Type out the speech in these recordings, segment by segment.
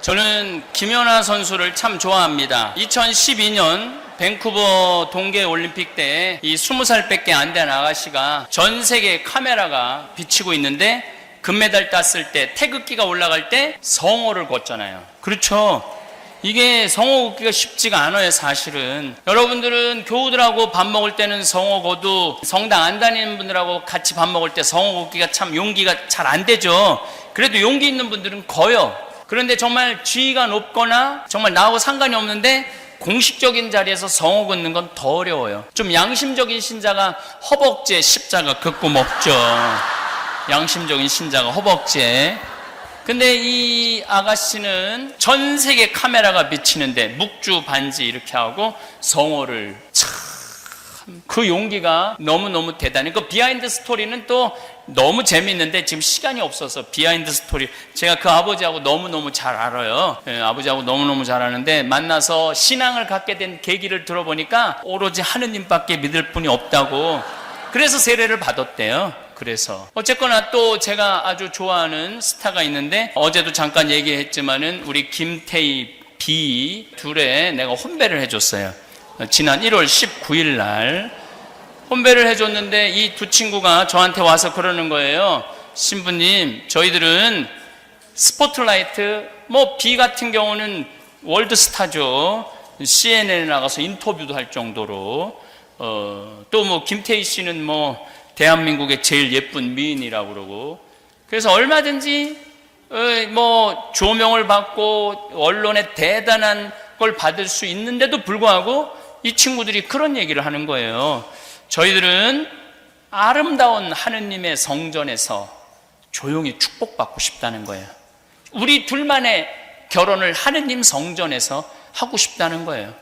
저는 김연아 선수를 참 좋아합니다. 2012년 밴쿠버 동계올림픽 때 이 20살밖에 안 된 아가씨가 전 세계 카메라가 비치고 있는데 금메달 땄을 때 태극기가 올라갈 때 성호를 걷잖아요. 그렇죠? 이게 성호 걷기가 쉽지가 않아요. 사실은 여러분들은 교우들하고 밥 먹을 때는 성호 걷고 성당 안 다니는 분들하고 같이 밥 먹을 때 성호 걷기가 참 용기가 잘 안 되죠. 그래도 용기 있는 분들은 거요. 그런데 정말 지위가 높거나 정말 나하고 상관이 없는데 공식적인 자리에서 성호 걷는 건 더 어려워요. 좀 양심적인 신자가 허벅지에 십자가 긋고 먹죠. 양심적인 신자가 허벅지에. 근데 이 아가씨는 전 세계 카메라가 비치는데 묵주 반지 이렇게 하고 성호를 참 그 용기가 너무너무 대단해. 그 비하인드 스토리는 또 너무 재미있는데 지금 시간이 없어서 비하인드 스토리 제가 그 아버지하고 너무너무 잘 알아요. 아버지하고 너무너무 잘 아는데 만나서 신앙을 갖게 된 계기를 들어보니까 오로지 하느님밖에 믿을 분이 없다고 그래서 세례를 받았대요. 그래서 어쨌거나 또 제가 아주 좋아하는 스타가 있는데 어제도 잠깐 얘기했지만은 우리 김태희 B 둘에 내가 혼배를 해줬어요. 지난 1월 19일 날 혼배를 해줬는데 이 두 친구가 저한테 와서 그러는 거예요. 신부님, 저희들은 스포트라이트 B 같은 경우는 월드스타죠. CNN에 나가서 인터뷰도 할 정도로 또 김태희 씨는 대한민국의 제일 예쁜 미인이라고 그러고 그래서 얼마든지 조명을 받고 언론에 대단한 걸 받을 수 있는데도 불구하고 이 친구들이 그런 얘기를 하는 거예요. 저희들은 아름다운 하느님의 성전에서 조용히 축복받고 싶다는 거예요. 우리 둘만의 결혼을 하느님 성전에서 하고 싶다는 거예요.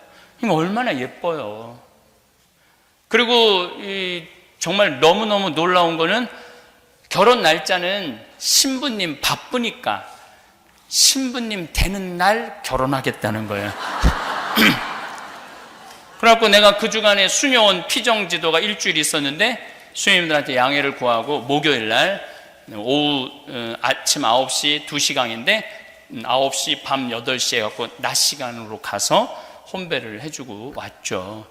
이거 얼마나 예뻐요. 그리고 정말 너무너무 놀라운 거는 결혼 날짜는 신부님 바쁘니까 신부님 되는 날 결혼하겠다는 거예요. 그래갖고 내가 그 주간에 수녀원 피정지도가 일주일 있었는데 수녀님들한테 양해를 구하고 목요일 날 오후 아침 9시 2시간인데 9시 밤 8시에 갖고 낮 시간으로 가서 혼배를 해주고 왔죠.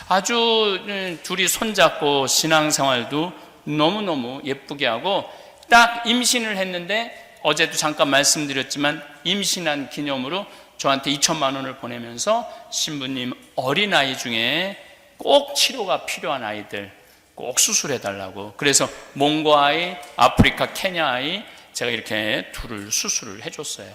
아주 둘이 손잡고 신앙생활도 너무너무 예쁘게 하고 딱 임신을 했는데 어제도 잠깐 말씀드렸지만 임신한 기념으로 저한테 2천만 원을 보내면서 신부님 어린아이 중에 꼭 치료가 필요한 아이들 꼭 수술해달라고 그래서 몽고 아이, 아프리카 케냐 아이 제가 이렇게 둘을 수술을 해줬어요.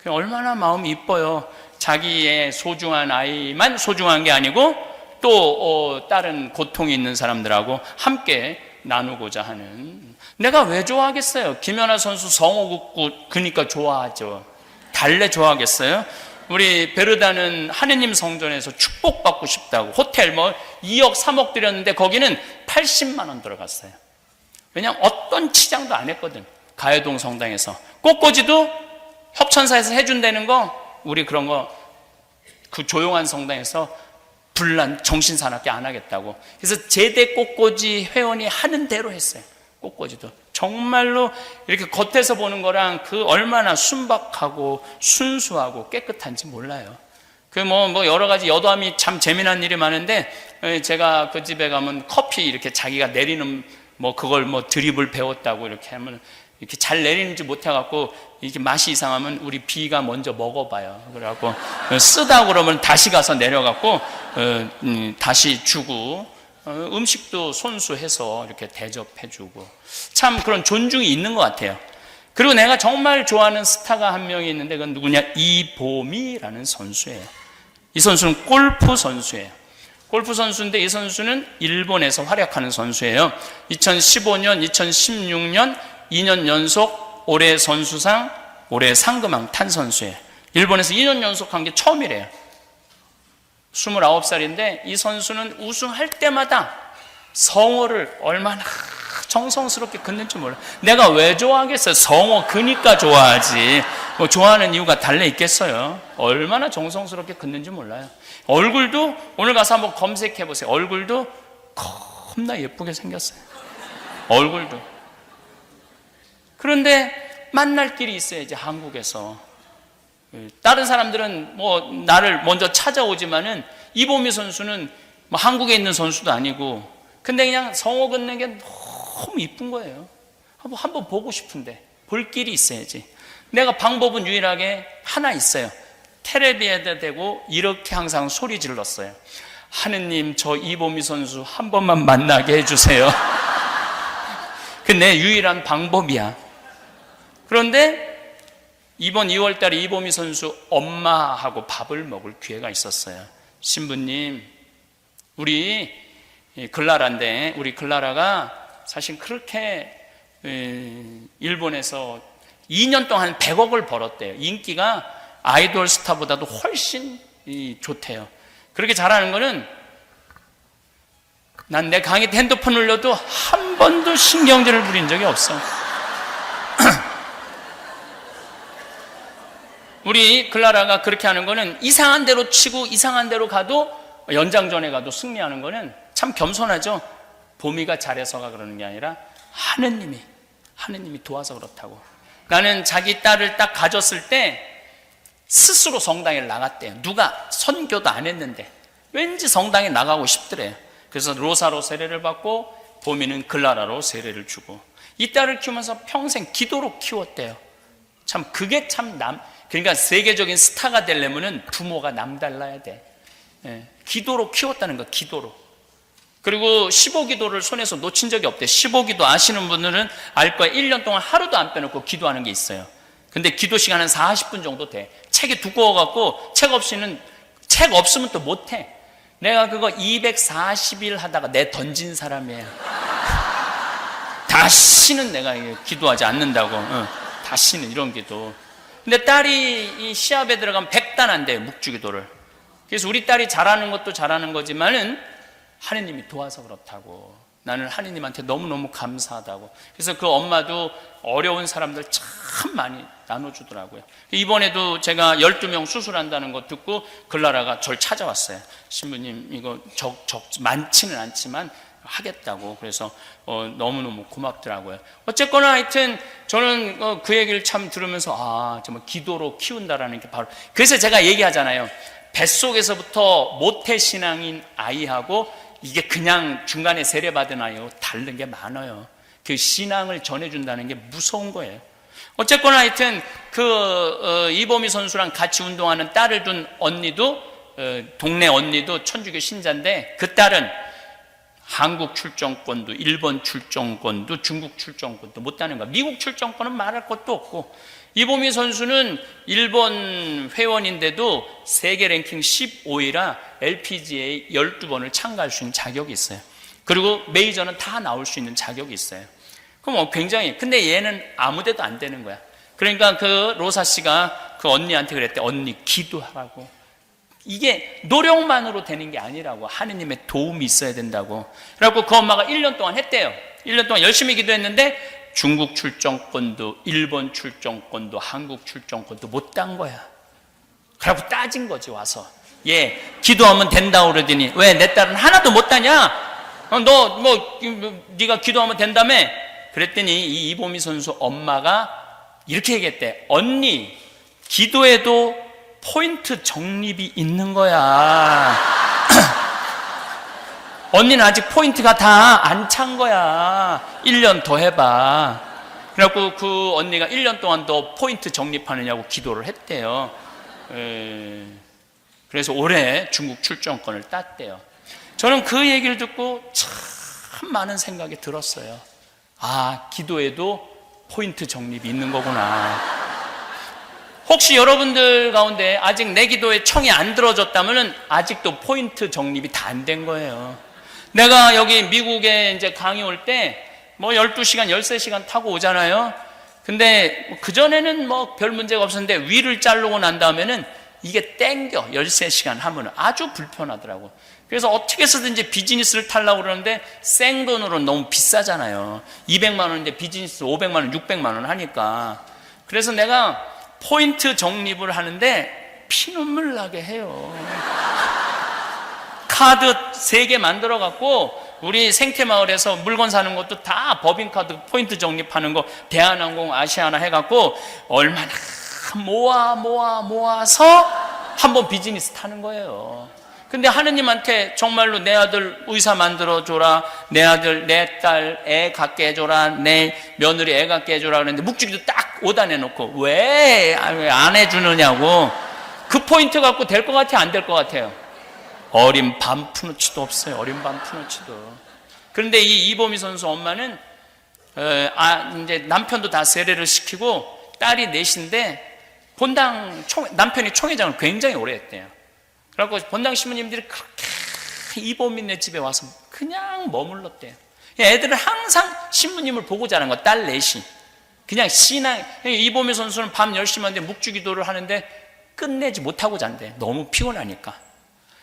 얼마나 마음이 이뻐요. 자기의 소중한 아이만 소중한 게 아니고 또 다른 고통이 있는 사람들하고 함께 나누고자 하는. 내가 왜 좋아하겠어요? 김연아 선수 성호 긋고 그니까 좋아하죠. 달래 좋아하겠어요? 우리 베르다는 하느님 성전에서 축복받고 싶다고 호텔 2억 3억 들였는데 거기는 80만 원 들어갔어요. 왜냐하면 어떤 치장도 안 했거든. 가요동 성당에서. 꽃꽂이도 협천사에서 해준다는 거 우리 그런 거 그 조용한 성당에서 불난 정신사납게 안 하겠다고. 그래서 제대 꽃꽂이 회원이 하는 대로 했어요. 꽃꽂이도 정말로 이렇게 겉에서 보는 거랑 그 얼마나 순박하고 순수하고 깨끗한지 몰라요. 여러 가지 여담이 참 재미난 일이 많은데 제가 그 집에 가면 커피 이렇게 자기가 내리는 그걸 드립을 배웠다고 이렇게 하면 이렇게 잘 내리는지 못해갖고 이렇게 맛이 이상하면 우리 비가 먼저 먹어봐요. 그래갖고 쓰다 그러면 다시 가서 내려갖고 다시 주고 음식도 손수해서 이렇게 대접해주고 참 그런 존중이 있는 것 같아요. 그리고 내가 정말 좋아하는 스타가 한 명이 있는데 그건 누구냐? 이보미라는 선수예요. 이 선수는 골프 선수예요. 골프 선수인데 이 선수는 일본에서 활약하는 선수예요. 2015년, 2016년 2년 연속 올해 선수상, 올해 상금왕 탄 선수예요. 일본에서 2년 연속 한 게 처음이래요. 29살인데 이 선수는 우승할 때마다 성호를 얼마나 정성스럽게 긋는지 몰라요. 내가 왜 좋아하겠어요? 성호 그니까 좋아하지. 좋아하는 이유가 달래 있겠어요? 얼마나 정성스럽게 긋는지 몰라요. 얼굴도 오늘 가서 한번 검색해 보세요. 얼굴도 겁나 예쁘게 생겼어요. 얼굴도. 그런데 만날 길이 있어야지. 한국에서 다른 사람들은 뭐 나를 먼저 찾아오지만은 이보미 선수는 뭐 한국에 있는 선수도 아니고, 근데 그냥 성호 걷는 게 너무 이쁜 거예요. 한번 보고 싶은데 볼 길이 있어야지. 내가 방법은 유일하게 하나 있어요. 텔레비에다 대고 이렇게 항상 소리 질렀어요. 하느님, 저 이보미 선수 한 번만 만나게 해주세요. 그 내 유일한 방법이야. 그런데 이번 2월 달에 이보미 선수 엄마하고 밥을 먹을 기회가 있었어요. 신부님, 우리 글라라인데, 우리 글라라가 사실 그렇게 일본에서 2년 동안 100억을 벌었대요. 인기가 아이돌 스타보다도 훨씬 좋대요. 그렇게 잘하는 거는 난 내 강의 때 핸드폰 울려도 한 번도 신경질을 부린 적이 없어. 우리 글라라가 그렇게 하는 거는 이상한 대로 치고 이상한 대로 가도, 연장전에 가도 승리하는 거는 참 겸손하죠. 보미가 잘해서가 그러는 게 아니라 하느님이 도와서 그렇다고. 나는 자기 딸을 딱 가졌을 때 스스로 성당에 나갔대요. 누가 선교도 안 했는데 왠지 성당에 나가고 싶더래요. 그래서 로사로 세례를 받고 보미는 글라라로 세례를 주고, 이 딸을 키우면서 평생 기도로 키웠대요. 참 그게 참 그러니까 세계적인 스타가 되려면은 부모가 남달라야 돼. 기도로 키웠다는 거, 기도로. 그리고 15기도를 손에서 놓친 적이 없대. 15기도 아시는 분들은 알 거예요. 1년 동안 하루도 안 빼놓고 기도하는 게 있어요. 근데 기도 시간은 40분 정도 돼. 책이 두꺼워갖고 책 없으면 또 못해. 내가 그거 240일 하다가 내 던진 사람이에요. 다시는 내가 기도하지 않는다고. 다시는 이런 기도. 근데 딸이 이 시합에 들어가면 100단 한대요, 묵주기도를. 그래서 우리 딸이 잘하는 것도 잘하는 거지만은 하느님이 도와서 그렇다고. 나는 하느님한테 너무너무 감사하다고. 그래서 그 엄마도 어려운 사람들 참 많이 나눠주더라고요. 이번에도 제가 12명 수술한다는 거 듣고 글라라가 저를 찾아왔어요. 신부님, 이거 많지는 않지만 하겠다고. 그래서 너무너무 고맙더라고요. 어쨌거나 하여튼 저는 그 얘기를 참 들으면서 정말 기도로 키운다라는 게 바로, 그래서 제가 얘기하잖아요. 뱃속에서부터 모태신앙인 아이하고 이게 그냥 중간에 세례받은 아이하고 다른 게 많아요. 그 신앙을 전해준다는 게 무서운 거예요. 어쨌거나 하여튼 이보미 선수랑 같이 운동하는 딸을 둔 언니도, 동네 언니도 천주교 신자인데, 그 딸은 한국 출정권도, 일본 출정권도, 중국 출정권도 못 따는 거야. 미국 출정권은 말할 것도 없고, 이보미 선수는 일본 회원인데도 세계 랭킹 15위라 LPGA 12번을 참가할 수 있는 자격이 있어요. 그리고 메이저는 다 나올 수 있는 자격이 있어요. 그럼 굉장히, 근데 얘는 아무 데도 안 되는 거야. 그러니까 그 로사 씨가 그 언니한테 그랬대. 언니 기도하라고. 이게 노력만으로 되는 게 아니라고. 하느님의 도움이 있어야 된다고. 그래갖고 그 엄마가 1년 동안 했대요. 1년 동안 열심히 기도했는데 중국 출정권도, 일본 출정권도, 한국 출정권도 못 딴 거야. 그래갖고 따진 거지, 와서. 기도하면 된다고 그러더니, 왜 내 딸은 하나도 못 따냐? 네가 기도하면 된다며? 그랬더니 이 이보미 선수 엄마가 이렇게 얘기했대. 언니, 기도에도 포인트 적립이 있는 거야. 언니는 아직 포인트가 다 안 찬 거야. 1년 더 해봐. 그래갖고 그 언니가 1년 동안 더 포인트 적립하느냐고 기도를 했대요. 그래서 올해 중국 출정권을 땄대요. 저는 그 얘기를 듣고 참 많은 생각이 들었어요. 기도에도 포인트 적립이 있는 거구나. 혹시 여러분들 가운데 아직 내 기도에 청이 안 들어졌다면 아직도 포인트 적립이 다 안 된 거예요. 내가 여기 미국에 이제 강의 올 때 12시간, 13시간 타고 오잖아요. 근데 그전에는 별 문제가 없었는데 위를 자르고 난 다음에는 이게 땡겨. 13시간 하면은 아주 불편하더라고. 그래서 어떻게 해서든지 비즈니스를 타려고 그러는데 생돈으로 너무 비싸잖아요. 200만 원인데 비즈니스 500만 원, 600만 원 하니까. 그래서 내가 포인트 적립을 하는데 피눈물 나게 해요. 카드 3개 만들어 갖고 우리 생태마을에서 물건 사는 것도 다 법인카드 포인트 적립하는 거 대한항공, 아시아나 해갖고 얼마나 모아서 한번 비즈니스 타는 거예요. 근데 하느님한테 정말로 내 아들 의사 만들어줘라, 내 아들, 내 딸 애 갖게 해줘라, 내 며느리 애 갖게 해줘라 그랬는데 묵주기도 딱 오단해놓고 왜 안 해주느냐고. 그 포인트 갖고 될 것 같아요, 안 될 것 같아요? 어린 반푼어치도 없어요. 어린 반푼어치도. 그런데 이 이보미 선수 엄마는 이제 남편도 다 세례를 시키고 딸이 넷인데 남편이 총회장을 굉장히 오래 했대요. 그래갖고 본당 신부님들이 그렇게 이보미네 집에 와서 그냥 머물렀대요. 애들은 항상 신부님을 보고 자란 거야. 딸 넷이 그냥 신앙. 이보미 선수는 밤 10시만 돼 묵주기도를 하는데 끝내지 못하고 잔대. 너무 피곤하니까.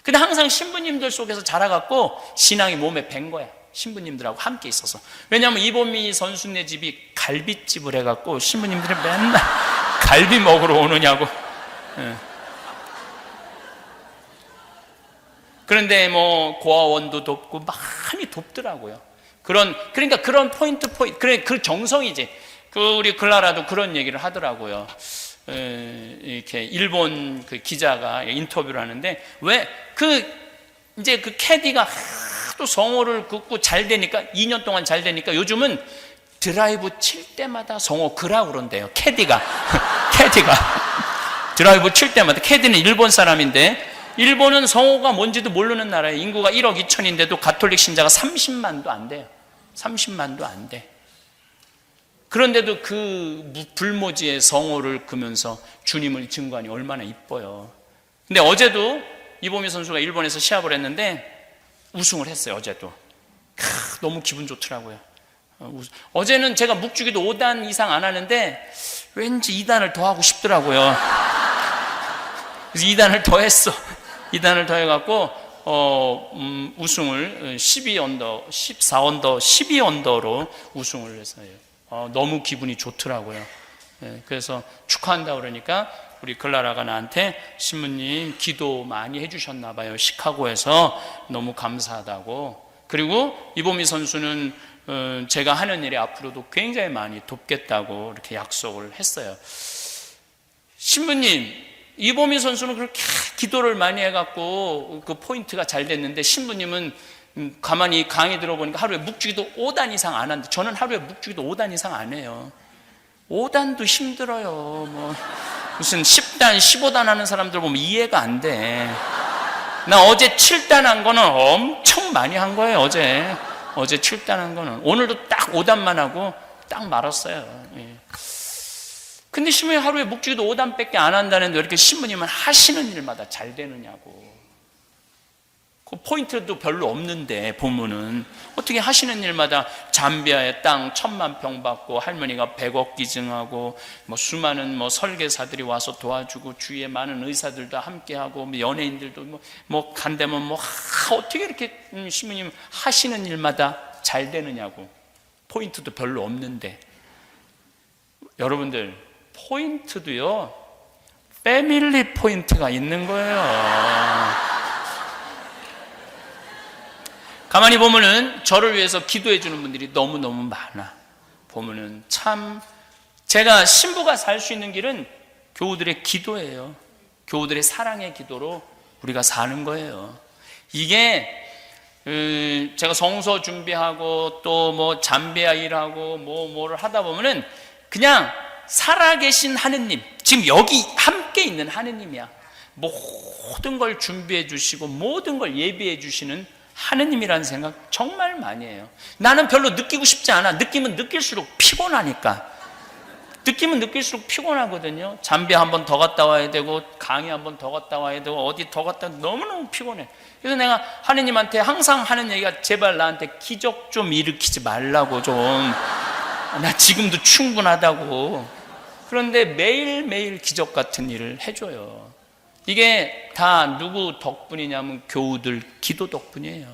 근데 항상 신부님들 속에서 자라갖고 신앙이 몸에 밴 거야. 신부님들하고 함께 있어서. 왜냐하면 이보미 선수네 집이 갈비집을 해갖고 신부님들이 맨날 갈비 먹으러 오느냐고. 그런데 뭐 고아원도 돕고 많이 돕더라고요. 그러니까 그런 포인트, 그래, 그 정성이지. 우리 클라라도 그런 얘기를 하더라고요. 이렇게 일본 그 기자가 인터뷰를 하는데 이제 그 캐디가 하도 성호를 긋고 잘 되니까 2년 동안 잘 되니까 요즘은 드라이브 칠 때마다 성호 그라 그런대요. 캐디가 드라이브 칠 때마다. 캐디는 일본 사람인데 일본은 성호가 뭔지도 모르는 나라예요. 인구가 1억 2천인데도 가톨릭 신자가 30만도 안 돼요. 30만도 안 돼. 그런데도 그 불모지에 성호를 그면서 주님을 증거하니 얼마나 이뻐요. 근데 어제도 이보미 선수가 일본에서 시합을 했는데 우승을 했어요. 어제도. 너무 기분 좋더라고요. 어제는 제가 묵주기도 5단 이상 안 하는데 왠지 2단을 더 하고 싶더라고요. 그래서 2단을 더 했어. 2단을 더 해갖고 우승을 12언더, 14언더, 12언더로 우승을 했어요. 너무 기분이 좋더라고요. 그래서 축하한다 그러니까 우리 클라라가 나한테 신부님 기도 많이 해주셨나 봐요. 시카고에서 너무 감사하다고. 그리고 이보미 선수는 제가 하는 일에 앞으로도 굉장히 많이 돕겠다고 이렇게 약속을 했어요. 신부님, 이보미 선수는 그렇게 기도를 많이 해갖고 그 포인트가 잘 됐는데 신부님은 가만히 강의 들어보니까 하루에 묵주기도 5단 이상 안 하는데 저는 하루에 묵주기도 5단 이상 안 해요. 5단도 힘들어요. 무슨 10단, 15단 하는 사람들 보면 이해가 안 돼. 나 어제 7단 한 거는 엄청 많이 한 거예요. 어제 7단 한 거는. 오늘도 딱 5단만 하고 딱 말았어요. 근데 신부님 하루에 묵주기도 5단밖에 안 한다는데 왜 이렇게 신부님은 하시는 일마다 잘 되느냐고. 그 포인트도 별로 없는데 보면은 어떻게 하시는 일마다 잠비아의 땅 1000만 평 받고 할머니가 100억 기증하고 뭐 수많은 설계사들이 와서 도와주고 주위에 많은 의사들도 함께하고 연예인들도 뭐 간다면 어떻게 이렇게 신부님 하시는 일마다 잘 되느냐고. 포인트도 별로 없는데 여러분들 포인트도요 패밀리 포인트가 있는 거예요. 가만히 보면은 저를 위해서 기도해 주는 분들이 너무너무 많아. 보면은 참 제가 신부가 살 수 있는 길은 교우들의 기도예요. 교우들의 사랑의 기도로 우리가 사는 거예요. 이게 제가 성서 준비하고 또 잠비아 일하고 뭐를 하다 보면은 그냥 살아계신 하느님, 지금 여기 함께 있는 하느님이야. 모든 걸 준비해 주시고 모든 걸 예비해 주시는 하느님이라는 생각 정말 많이 해요. 나는 별로 느끼고 싶지 않아. 느끼면 느낄수록 피곤하니까. 느끼면 느낄수록 피곤하거든요. 잠비 한 번 더 갔다 와야 되고 강의 한 번 더 갔다 와야 되고 어디 더 갔다 너무너무 피곤해. 그래서 내가 하느님한테 항상 하는 얘기가 제발 나한테 기적 좀 일으키지 말라고 좀. 나 지금도 충분하다고. 그런데 매일매일 기적 같은 일을 해줘요. 이게 다 누구 덕분이냐면 교우들 기도 덕분이에요.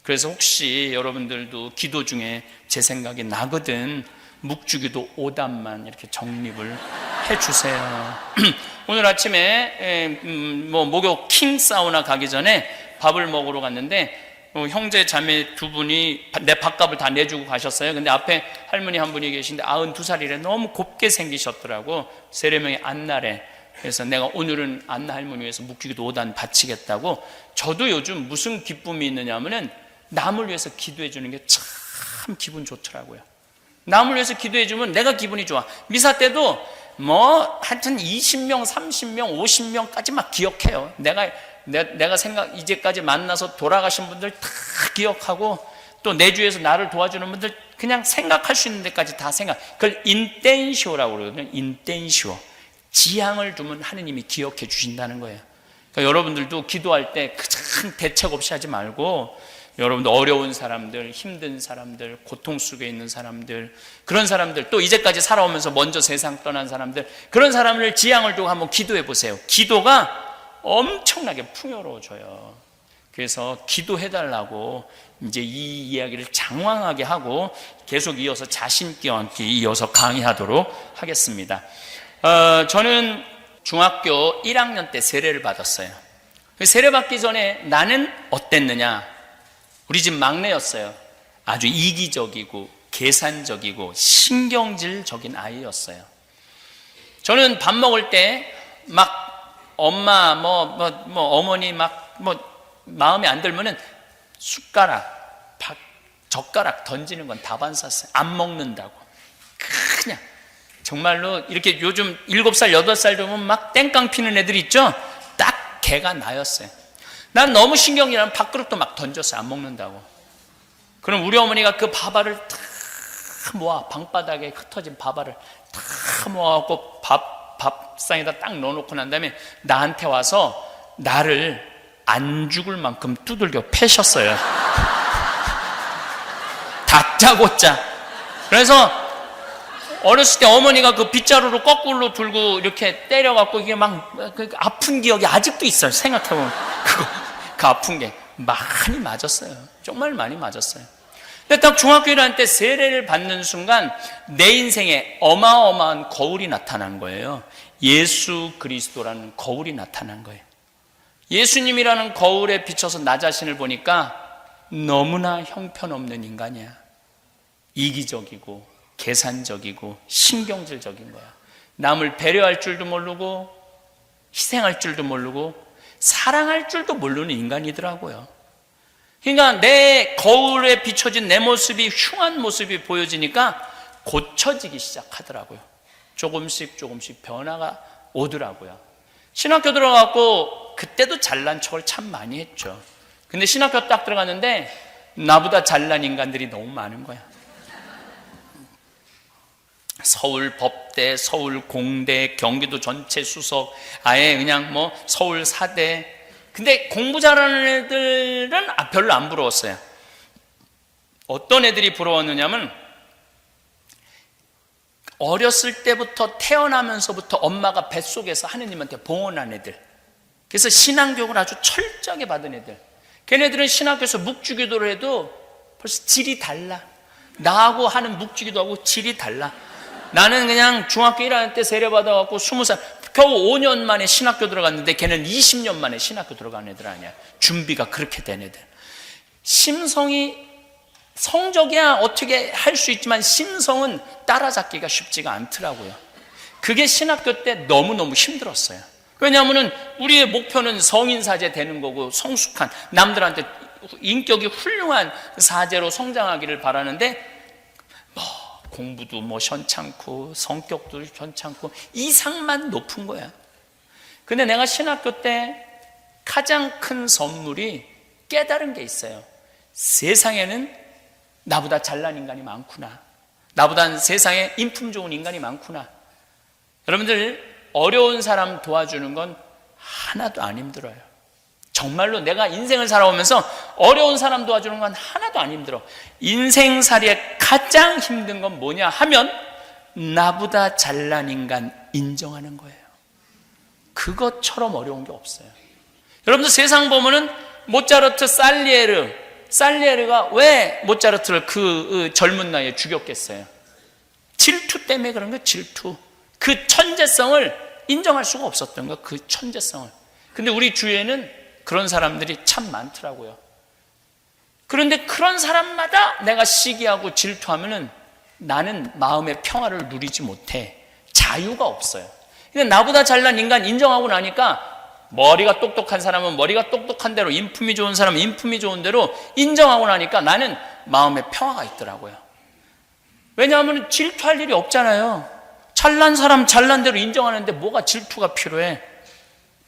그래서 혹시 여러분들도 기도 중에 제 생각이 나거든 묵주기도 5단만 이렇게 정립을 해주세요. 오늘 아침에 목욕 킹 사우나 가기 전에 밥을 먹으러 갔는데 형제 자매 두 분이 내 밥값을 다 내주고 가셨어요. 근데 앞에 할머니 한 분이 계신데 92살이래. 너무 곱게 생기셨더라고. 세례명이 안나래. 그래서 내가 오늘은 안나 할머니 위해서 묵주기도 5단 바치겠다고. 저도 요즘 무슨 기쁨이 있느냐면은 남을 위해서 기도해 주는 게 참 기분 좋더라고요. 남을 위해서 기도해 주면 내가 기분이 좋아. 미사 때도 뭐 하여튼 20명, 30명, 50명까지 막 기억해요. 내가 이제까지 만나서 돌아가신 분들 다 기억하고, 또 내 주위에서 나를 도와주는 분들 그냥 생각할 수 있는 데까지 다 그걸 인텐시오라고 그러거든요. 인텐시오. 지향을 두면 하느님이 기억해 주신다는 거예요. 그러니까 여러분들도 기도할 때 큰 대책 없이 하지 말고, 여러분들 어려운 사람들, 힘든 사람들, 고통 속에 있는 사람들, 그런 사람들, 또 이제까지 살아오면서 먼저 세상 떠난 사람들, 그런 사람을 지향을 두고 한번 기도해 보세요. 기도가 엄청나게 풍요로워져요. 그래서 기도해달라고 이제 이 이야기를 장황하게 하고 계속 이어서 자신있게 이어서 강의하도록 하겠습니다. 저는 중학교 1학년 때 세례를 받았어요. 세례 받기 전에 나는 어땠느냐? 우리 집 막내였어요. 아주 이기적이고 계산적이고 신경질적인 아이였어요. 저는 밥 먹을 때 막 엄마 어머니 마음에 안 들면은 숟가락, 젓가락 던지는 건 다 반쌌어요. 안 먹는다고. 그냥 정말로 이렇게 요즘 7살, 8살 되면 막 땡깡 피는 애들 있죠? 딱 걔가 나였어요. 난 너무 신경이라면 밥그릇도 막 던졌어요. 안 먹는다고. 그럼 우리 어머니가 그 밥알을 다 모아, 방바닥에 흩어진 밥알을 다 모아갖고 밥상에다 딱 넣어놓고 난 다음에 나한테 와서 나를 안 죽을 만큼 두들겨 패셨어요. 다짜고짜. 그래서 어렸을 때 어머니가 그 빗자루로 거꾸로 들고 이렇게 때려갖고 이게 막 아픈 기억이 아직도 있어요. 생각해보면 그 아픈 게 많이 맞았어요. 정말 많이 맞았어요. 근데 딱 중학교 1학년 때 세례를 받는 순간 내 인생에 어마어마한 거울이 나타난 거예요. 예수 그리스도라는 거울이 나타난 거예요. 예수님이라는 거울에 비춰서 나 자신을 보니까 너무나 형편없는 인간이야. 이기적이고 계산적이고 신경질적인 거야. 남을 배려할 줄도 모르고 희생할 줄도 모르고 사랑할 줄도 모르는 인간이더라고요. 그러니까 내 거울에 비춰진 내 모습이 흉한 모습이 보여지니까 고쳐지기 시작하더라고요. 조금씩 변화가 오더라고요. 신학교 들어가고 그때도 잘난 척을 참 많이 했죠. 근데 신학교 딱 들어갔는데 나보다 잘난 인간들이 너무 많은 거야. 서울 법대, 서울 공대, 경기도 전체 수석, 아예 그냥 서울 사대. 근데 공부 잘하는 애들은 별로 안 부러웠어요. 어떤 애들이 부러웠느냐면 어렸을 때부터 태어나면서부터 엄마가 뱃속에서 하느님한테 봉헌한 애들. 그래서 신앙교육을 아주 철저하게 받은 애들. 걔네들은 신학교에서 묵주기도를 해도 벌써 질이 달라. 나하고 하는 묵주기도하고 질이 달라. 나는 그냥 중학교 1학년 때 세례받아갖고 20살, 겨우 5년 만에 신학교 들어갔는데 걔는 20년 만에 신학교 들어간 애들 아니야. 준비가 그렇게 된 애들. 심성이, 성적이야 어떻게 할 수 있지만 심성은 따라잡기가 쉽지가 않더라고요. 그게 신학교 때 너무너무 힘들었어요. 왜냐하면 우리의 목표는 성인사제 되는 거고 성숙한 남들한테 인격이 훌륭한 사제로 성장하기를 바라는데 공부도 현찮고 성격도 현찮고 이상만 높은 거야. 근데 내가 신학교 때 가장 큰 선물이 깨달은 게 있어요. 세상에는 나보다 잘난 인간이 많구나. 나보다 세상에 인품 좋은 인간이 많구나. 여러분들 어려운 사람 도와주는 건 하나도 안 힘들어요. 정말로 내가 인생을 살아오면서 어려운 사람 도와주는 건 하나도 안 힘들어. 인생살이에 가장 힘든 건 뭐냐 하면 나보다 잘난 인간 인정하는 거예요. 그것처럼 어려운 게 없어요. 여러분들 세상 보면은 모차르트, 살리에르가 왜 모차르트를 그 젊은 나이에 죽였겠어요? 질투 때문에 그런 거예요. 질투. 그 천재성을 인정할 수가 없었던 거예요. 그 천재성을. 근데 우리 주위에는 그런 사람들이 참 많더라고요. 그런데 그런 사람마다 내가 시기하고 질투하면은 나는 마음의 평화를 누리지 못해. 자유가 없어요. 근데 나보다 잘난 인간 인정하고 나니까 머리가 똑똑한 사람은 머리가 똑똑한 대로, 인품이 좋은 사람은 인품이 좋은 대로 인정하고 나니까 나는 마음의 평화가 있더라고요. 왜냐하면 질투할 일이 없잖아요. 잘난 사람 잘난 대로 인정하는데 뭐가 질투가 필요해.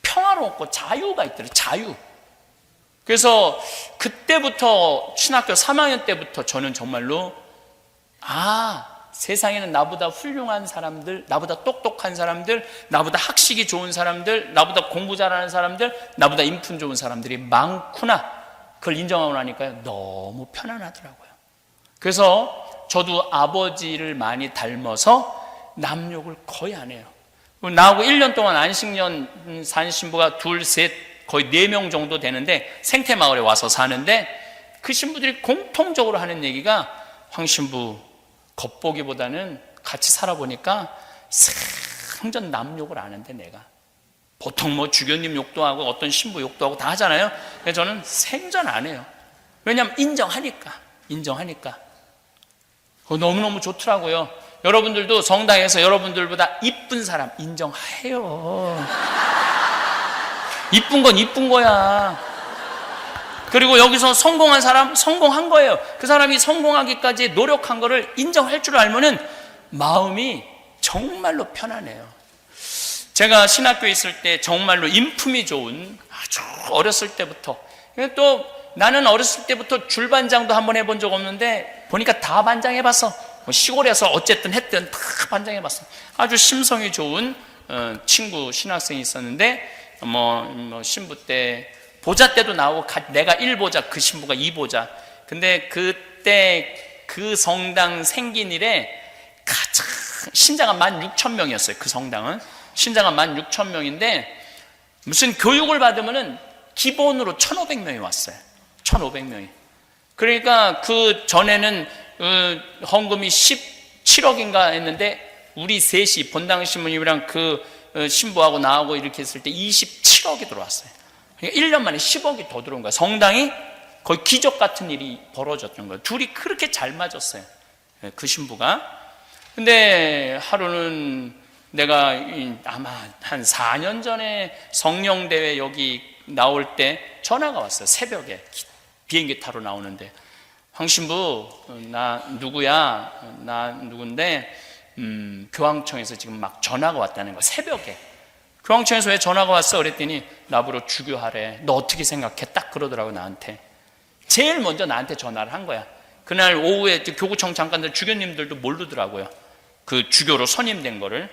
평화롭고 자유가 있더라고요. 자유. 그래서 그때부터 신학교 3학년 때부터 저는 정말로 세상에는 나보다 훌륭한 사람들, 나보다 똑똑한 사람들, 나보다 학식이 좋은 사람들, 나보다 공부 잘하는 사람들, 나보다 인품 좋은 사람들이 많구나. 그걸 인정하고 나니까요 너무 편안하더라고요. 그래서 저도 아버지를 많이 닮아서 남욕을 거의 안 해요. 나하고 1년 동안 안식년 산 신부가 둘, 셋, 거의 4명 정도 되는데 생태마을에 와서 사는데 그 신부들이 공통적으로 하는 얘기가 황 신부 겉보기보다는 같이 살아보니까 생전 남욕을 안 한대. 내가 보통 뭐 주교님 욕도 하고 어떤 신부 욕도 하고 다 하잖아요. 근데 저는 생전 안 해요. 왜냐하면 인정하니까. 그거 너무너무 좋더라고요. 여러분들도 성당에서 여러분들보다 이쁜 사람 인정해요. 이쁜 건 이쁜 거야. 그리고 여기서 성공한 사람 성공한 거예요. 그 사람이 성공하기까지 노력한 거를 인정할 줄 알면은 마음이 정말로 편안해요. 제가 신학교에 있을 때 정말로 인품이 좋은, 아주 어렸을 때부터, 또 나는 어렸을 때부터 줄반장도 한번 해본 적 없는데 보니까 다 반장해봤어. 시골에서 어쨌든 했든 다 반장해봤어. 아주 심성이 좋은 친구 신학생이 있었는데 신부 때 보자 때도 나오고, 내가 1보자, 그 신부가 2보자. 근데 그때 그 성당 생긴 이래 가장 신자가 16,000명이었어요. 그 성당은 신자가 16,000명인데 무슨 교육을 받으면은 기본으로 1,500명이 왔어요. 1,500명이. 그러니까 그 전에는 헌금이 17억인가 했는데 우리 셋이 본당 신부님이랑 그 신부하고 나하고 이렇게 했을 때 27억이 들어왔어요. 그러니까 1년 만에 10억이 더 들어온 거예요. 성당이 거의 기적 같은 일이 벌어졌던 거예요. 둘이 그렇게 잘 맞았어요. 그 신부가. 근데 하루는 내가 아마 한 4년 전에 성령대회 여기 나올 때 전화가 왔어요. 새벽에 비행기 타러 나오는데, 황 신부, 나 누구야? 나 누군데 교황청에서 지금 막 전화가 왔다는 거야. 새벽에. 교황청에서 왜 전화가 왔어? 그랬더니 나보러 주교하래. 너 어떻게 생각해? 딱 그러더라고 나한테. 제일 먼저 나한테 전화를 한 거야. 그날 오후에 교구청 장관들, 주교님들도 모르더라고요. 그 주교로 선임된 거를.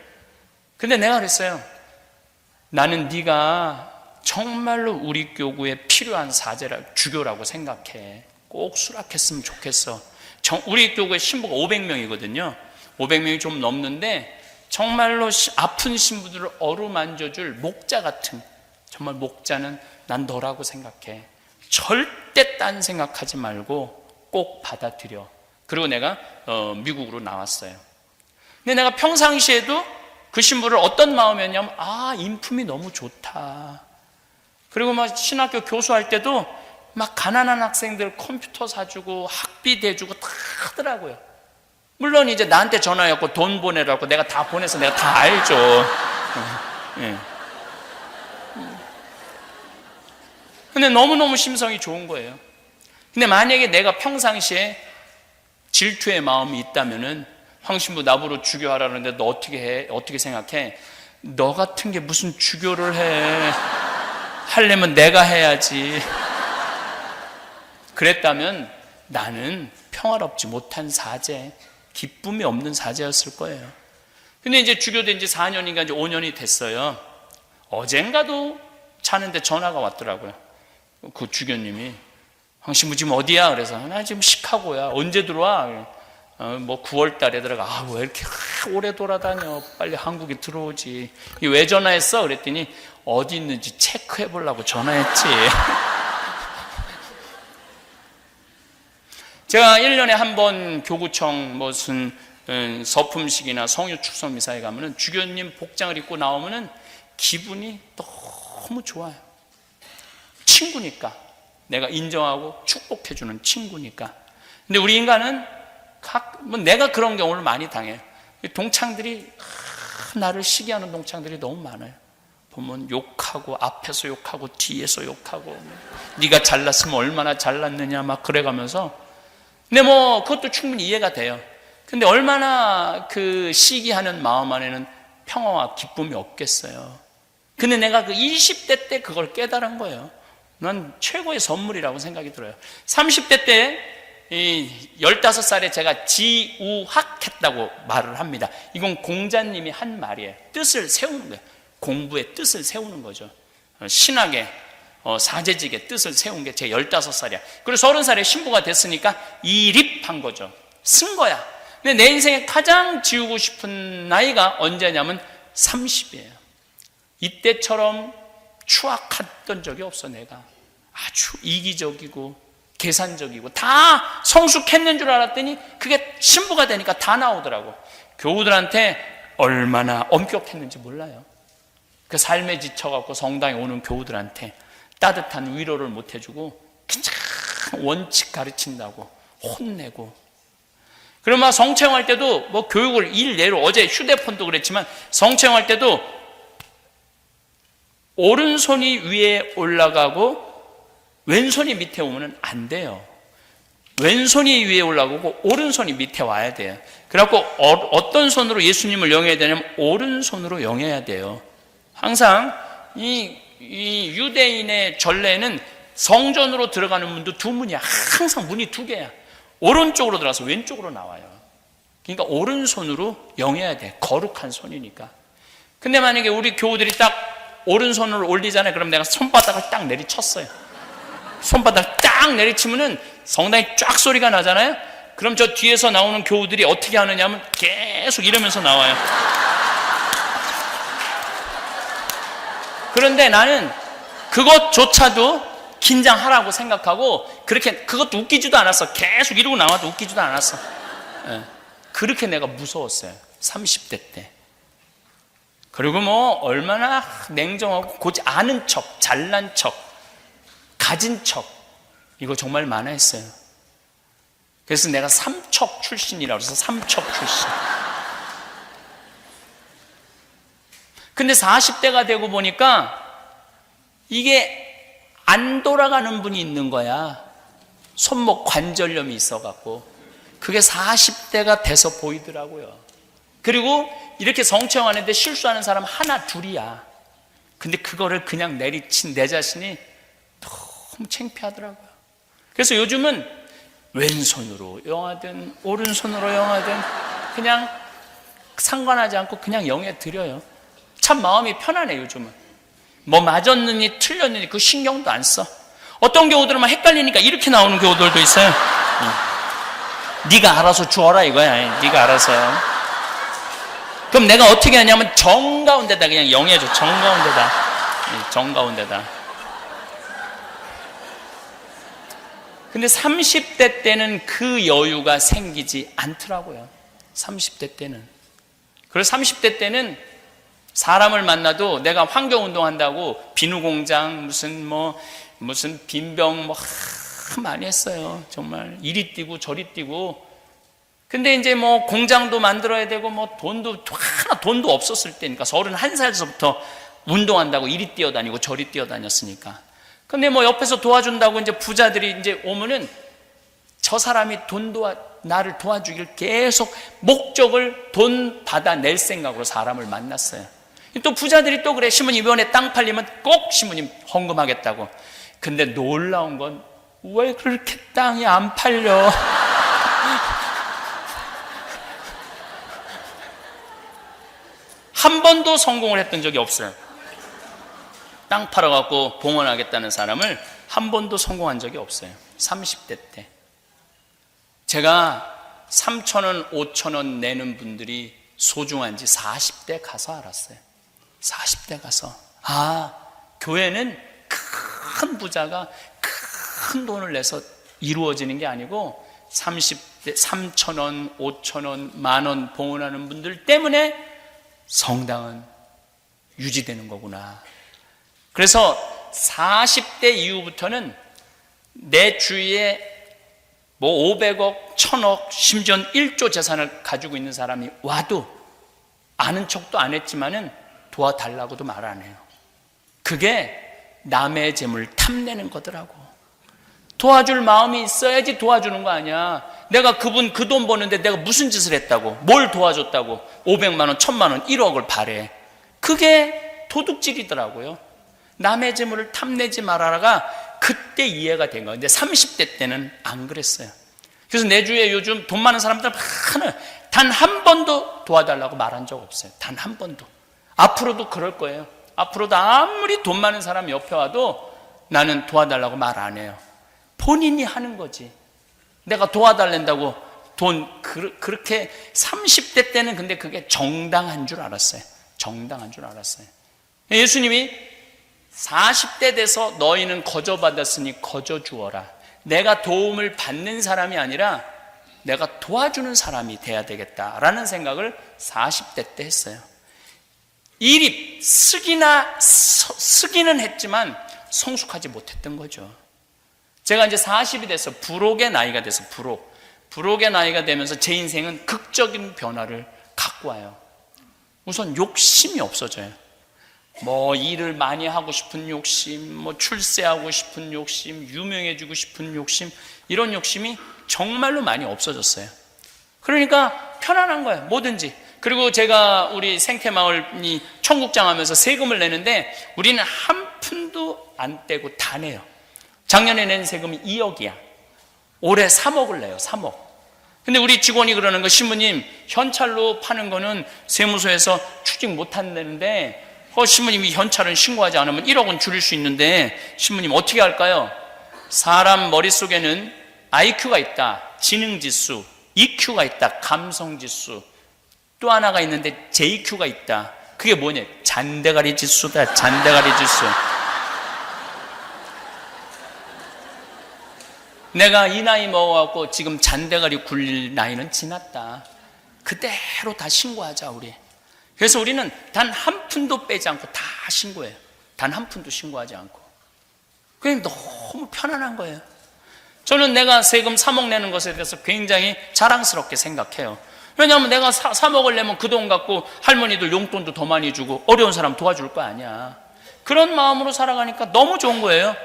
근데 내가 그랬어요. 나는 네가 정말로 우리 교구에 필요한 주교라고 생각해. 꼭 수락했으면 좋겠어. 우리 교구에 신부가 500명이거든요. 500명이 좀 넘는데 정말로 아픈 신부들을 어루만져줄 목자 같은, 정말 목자는 난 너라고 생각해. 절대 딴 생각하지 말고 꼭 받아들여. 그리고 내가 미국으로 나왔어요. 근데 내가 평상시에도 그 신부를 어떤 마음이었냐면 인품이 너무 좋다. 그리고 막 신학교 교수할 때도 막 가난한 학생들 컴퓨터 사주고 학비 대주고 다 하더라고요. 물론 이제 나한테 전화했고 돈 보내라고 내가 다 보내서 내가 다 알죠. 근데 너무너무 심성이 좋은 거예요. 근데 만약에 내가 평상시에 질투의 마음이 있다면은, 황 신부 나보러 주교하라는데 너 어떻게 해? 어떻게 생각해? 너 같은 게 무슨 주교를 해? 하려면 내가 해야지. 그랬다면 나는 평화롭지 못한 사제, 기쁨이 없는 사제였을 거예요. 근데 이제 주교된 지 4년인가 이제 5년이 됐어요. 어젠가도 자는데 전화가 왔더라고요. 그 주교님이, 황 신부 지금 어디야? 그래서 나 지금 시카고야. 언제 들어와? 9월 달에 들어가. 왜 이렇게 오래 돌아다녀? 빨리 한국에 들어오지. 왜 전화했어? 그랬더니 어디 있는지 체크해 보려고 전화했지. 제가 1년에 한 번 교구청 무슨 서품식이나 성유 축성 미사에 가면은 주교님 복장을 입고 나오면은 기분이 너무 좋아요. 친구니까. 내가 인정하고 축복해주는 친구니까. 근데 우리 인간은 내가 그런 경우를 많이 당해요. 동창들이 나를 시기하는 동창들이 너무 많아요. 보면 욕하고, 앞에서 욕하고, 뒤에서 욕하고, 네가 잘났으면 얼마나 잘났느냐 막 그래가면서. 근데 그것도 충분히 이해가 돼요. 근데 얼마나 그 시기하는 마음 안에는 평화와 기쁨이 없겠어요. 근데 내가 그 20대 때 그걸 깨달은 거예요. 난 최고의 선물이라고 생각이 들어요. 30대 때 15살에 제가 지우학했다고 말을 합니다. 이건 공자님이 한 말이에요. 뜻을 세우는 거예요. 공부의 뜻을 세우는 거죠. 신학의 사제직의 뜻을 세운 게 제 15살이야. 그리고 30살에 신부가 됐으니까 이립한 거죠. 쓴 거야. 근데 내 인생에 가장 지우고 싶은 나이가 언제냐면 30이에요. 이때처럼 추악했던 적이 없어. 내가 아주 이기적이고 계산적이고 다 성숙했는 줄 알았더니 그게 신부가 되니까 다 나오더라고. 교우들한테 얼마나 엄격했는지 몰라요. 그 삶에 지쳐갖고 성당에 오는 교우들한테 따뜻한 위로를 못 해주고 그냥 원칙 가르친다고 혼내고. 그러면 성체형할 때도 교육을 일례로, 어제 휴대폰도 그랬지만 성체형할 때도 오른손이 위에 올라가고 왼손이 밑에 오면 안 돼요. 왼손이 위에 올라가고 오른손이 밑에 와야 돼요. 그래갖고 어떤 손으로 예수님을 영해야 되냐면 오른손으로 영해야 돼요. 항상 이 유대인의 전례는 성전으로 들어가는 문도 두 문이야. 항상 문이 두 개야. 오른쪽으로 들어가서 왼쪽으로 나와요. 그러니까 오른손으로 영해야 돼. 거룩한 손이니까. 근데 만약에 우리 교우들이 딱 오른손을 올리잖아요. 그럼 내가 손바닥을 딱 내리쳤어요. 손바닥을 딱 내리치면은 성당에 쫙 소리가 나잖아요. 그럼 저 뒤에서 나오는 교우들이 어떻게 하느냐 하면 계속 이러면서 나와요. 그런데 나는 그것조차도 긴장하라고 생각하고 그것도 웃기지도 않았어. 계속 이러고 나와도 웃기지도 않았어. 그렇게 내가 무서웠어요. 30대 때. 그리고 얼마나 냉정하고 고지 않은 척, 잘난 척, 가진 척, 이거 정말 많아 했어요. 그래서 내가 삼척 출신이라고 해서 삼척 출신. 근데 40대가 되고 보니까 이게 안 돌아가는 분이 있는 거야. 손목 관절염이 있어갖고. 그게 40대가 돼서 보이더라고요. 그리고 이렇게 성체형하는데 실수하는 사람 하나 둘이야. 근데 그거를 그냥 내리친 내 자신이 너무 창피하더라고요. 그래서 요즘은 왼손으로 영하든 오른손으로 영하든 그냥 상관하지 않고 그냥 영에 드려요. 참 마음이 편하네. 요즘은 맞았느니 틀렸느니 그 신경도 안 써. 어떤 경우들은 막 헷갈리니까 이렇게 나오는 경우들도 있어요. 네가 알아서 주어라 이거야. 네가 알아서. 그럼 내가 어떻게 하냐면 정가운데다 그냥 영해줘. 정가운데다. 근데 30대 때는 그 여유가 생기지 않더라고요. 30대 때는. 그래서 30대 때는 사람을 만나도 내가 환경운동한다고 비누공장 무슨 빈병 많이 했어요. 정말 이리 뛰고 저리 뛰고. 근데 이제 공장도 만들어야 되고 돈도 없었을 때니까 31살서부터 운동한다고 이리 뛰어다니고 저리 뛰어다녔으니까. 근데 옆에서 도와준다고 이제 부자들이 이제 오면은 저 사람이 나를 도와주길 계속 목적을 돈 받아낼 생각으로 사람을 만났어요. 또 부자들이 또 그래. 시모님 이번에 땅 팔리면 꼭 시모님 헌금하겠다고. 근데 놀라운 건 왜 그렇게 땅이 안 팔려? 한 번도 성공을 했던 적이 없어요. 땅 팔아갖고 봉헌하겠다는 사람을 한 번도 성공한 적이 없어요. 30대 때. 제가 3,000원, 5,000원 내는 분들이 소중한지 40대 가서 알았어요. 40대 가서. 교회는 큰 부자가 큰 돈을 내서 이루어지는 게 아니고 30대 3,000원, 5,000원, 10,000원 봉헌하는 분들 때문에 성당은 유지되는 거구나. 그래서 40대 이후부터는 내 주위에 뭐 500억, 1000억, 심지어는 1조 재산을 가지고 있는 사람이 와도 아는 척도 안 했지만은 도와달라고도 말 안 해요. 그게 남의 재물 탐내는 거더라고. 도와줄 마음이 있어야지 도와주는 거 아니야. 내가 그분 그 돈 버는데 내가 무슨 짓을 했다고, 뭘 도와줬다고 500만 원, 1000만 원, 1억을 바래. 그게 도둑질이더라고요. 남의 재물을 탐내지 말아라가 그때 이해가 된 거예요. 근데 30대 때는 안 그랬어요. 그래서 내 주위에 요즘 돈 많은 사람들 단 한 번도 도와달라고 말한 적 없어요. 단 한 번도. 앞으로도 그럴 거예요. 앞으로도 아무리 돈 많은 사람이 옆에 와도 나는 도와달라고 말 안 해요. 본인이 하는 거지. 내가 도와달란다고 돈 그렇게 30대 때는 근데 그게 정당한 줄 알았어요. 정당한 줄 알았어요. 예수님이 40대 돼서 너희는 거저받았으니 거저 주어라. 내가 도움을 받는 사람이 아니라 내가 도와주는 사람이 돼야 되겠다라는 생각을 40대 때 했어요. 일이 쓰기는 했지만 성숙하지 못했던 거죠. 제가 이제 40이 돼서 부록의 나이가 돼서 부록의 나이가 되면서 제 인생은 극적인 변화를 갖고 와요. 우선 욕심이 없어져요. 뭐 일을 많이 하고 싶은 욕심, 뭐 출세하고 싶은 욕심, 유명해지고 싶은 욕심, 이런 욕심이 정말로 많이 없어졌어요. 그러니까 편안한 거예요. 뭐든지. 그리고 제가 우리 생태마을이 청국장 하면서 세금을 내는데 우리는 한 푼도 안 떼고 다 내요. 작년에 낸 세금이 2억이야. 올해 3억을 내요. 3억. 근데 우리 직원이 그러는 거, 신부님 현찰로 파는 거는 세무서에서 추징 못 한다는데 신부님이 현찰은 신고하지 않으면 1억은 줄일 수 있는데 신부님 어떻게 할까요? 사람 머릿속에는 IQ가 있다. 지능지수. EQ가 있다. 감성지수. 또 하나가 있는데 JQ가 있다. 그게 뭐냐? 잔대가리 지수다. 잔대가리 지수. 내가 이 나이 먹어갖고 지금 잔대가리 굴릴 나이는 지났다. 그대로 다 신고하자 우리. 그래서 우리는 단 한 푼도 빼지 않고 다 신고해요. 단 한 푼도 신고하지 않고. 그냥 너무 편안한 거예요. 저는 내가 세금 3억 내는 것에 대해서 굉장히 자랑스럽게 생각해요. 왜냐하면 내가 3억을 내면 그 돈 갖고 할머니들 용돈도 더 많이 주고 어려운 사람 도와줄 거 아니야. 그런 마음으로 살아가니까 너무 좋은 거예요.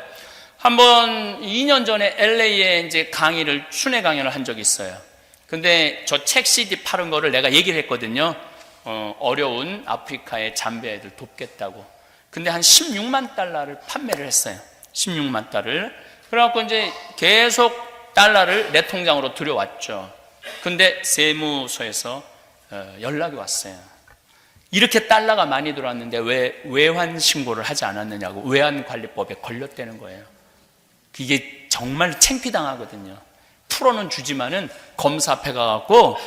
한번 2년 전에 LA에 이제 순회 강연을 한 적이 있어요. 근데 저 책 CD 파는 거를 내가 얘기를 했거든요. 어려운 아프리카의 잠비아 애들 돕겠다고. 근데 한 16만 달러를 판매를 했어요. 16만 달러를. 그래갖고 이제 계속 달러를 내 통장으로 들여왔죠. 근데 세무서에서 연락이 왔어요. 이렇게 달러가 많이 들어왔는데 왜 외환 신고를 하지 않았느냐고. 외환관리법에 걸렸다는 거예요. 이게 정말 창피당하거든요. 프로는 주지만은 검사 앞에 가갖고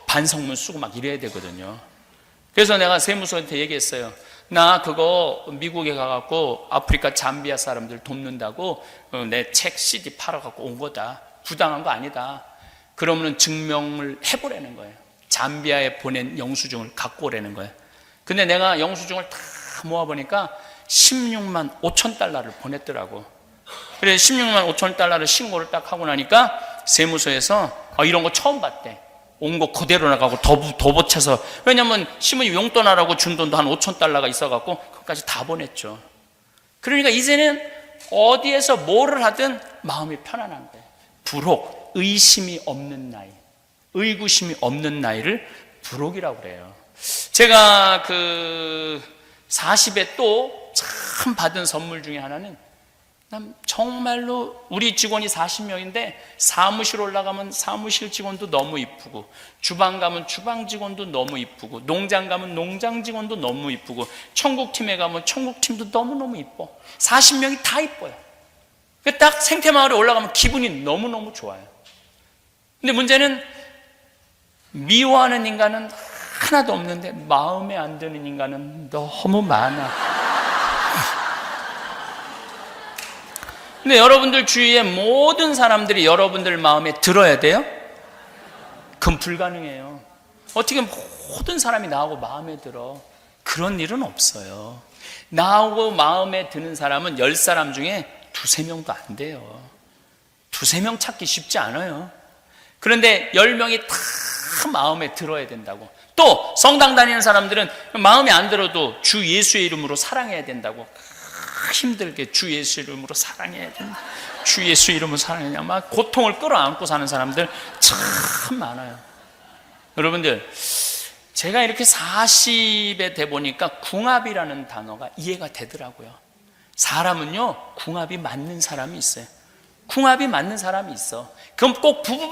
반성문 쓰고 막 이래야 되거든요. 그래서 내가 세무서한테 얘기했어요. 나 그거 미국에 가갖고 아프리카 잠비아 사람들 돕는다고 내 책 CD 팔아갖고 온 거다. 부당한 거 아니다. 그러면은 증명을 해보라는 거예요. 잠비아에 보낸 영수증을 갖고 오라는 거예요. 근데 내가 영수증을 다 모아보니까 16만 5천 달러를 보냈더라고. 그래서 16만 5천 달러를 신고를 딱 하고 나니까 세무서에서 이런 거 처음 봤대. 온 거 그대로 나가고 더 보채서. 왜냐면 신부님 용돈 하라고 준 돈도 한 5천 달러가 있어갖고 그것까지 다 보냈죠. 그러니까 이제는 어디에서 뭐를 하든 마음이 편안한 거예요. 부록, 의심이 없는 나이, 의구심이 없는 나이를 부록이라고 그래요. 제가 40에 또 참 받은 선물 중에 하나는, 정말로 우리 직원이 40명인데 사무실 올라가면 사무실 직원도 너무 이쁘고, 주방 가면 주방 직원도 너무 이쁘고, 농장 가면 농장 직원도 너무 이쁘고, 천국팀에 가면 천국팀도 너무너무 이뻐. 40명이 다 이뻐요. 딱 생태마을에 올라가면 기분이 너무너무 좋아요. 근데 문제는 미워하는 인간은 하나도 없는데 마음에 안 드는 인간은 너무 많아. 근데 여러분들 주위에 모든 사람들이 여러분들 마음에 들어야 돼요? 그건 불가능해요. 어떻게 모든 사람이 나하고 마음에 들어? 그런 일은 없어요. 나하고 마음에 드는 사람은 10사람 중에 2-3명도 안 돼요. 두세 명 찾기 쉽지 않아요. 그런데 10명이 다 마음에 들어야 된다고. 또 성당 다니는 사람들은 마음에 안 들어도 주 예수의 이름으로 사랑해야 된다고. 힘들게 주 예수 이름으로 사랑해야 된다. 주 예수 이름으로 사랑해야 막 고통을 끌어안고 사는 사람들 참 많아요. 여러분들, 제가 이렇게 40에 돼 보니까 궁합이라는 단어가 이해가 되더라고요. 사람은요, 궁합이 맞는 사람이 있어요. 궁합이 맞는 사람이 있어. 그럼 꼭 부부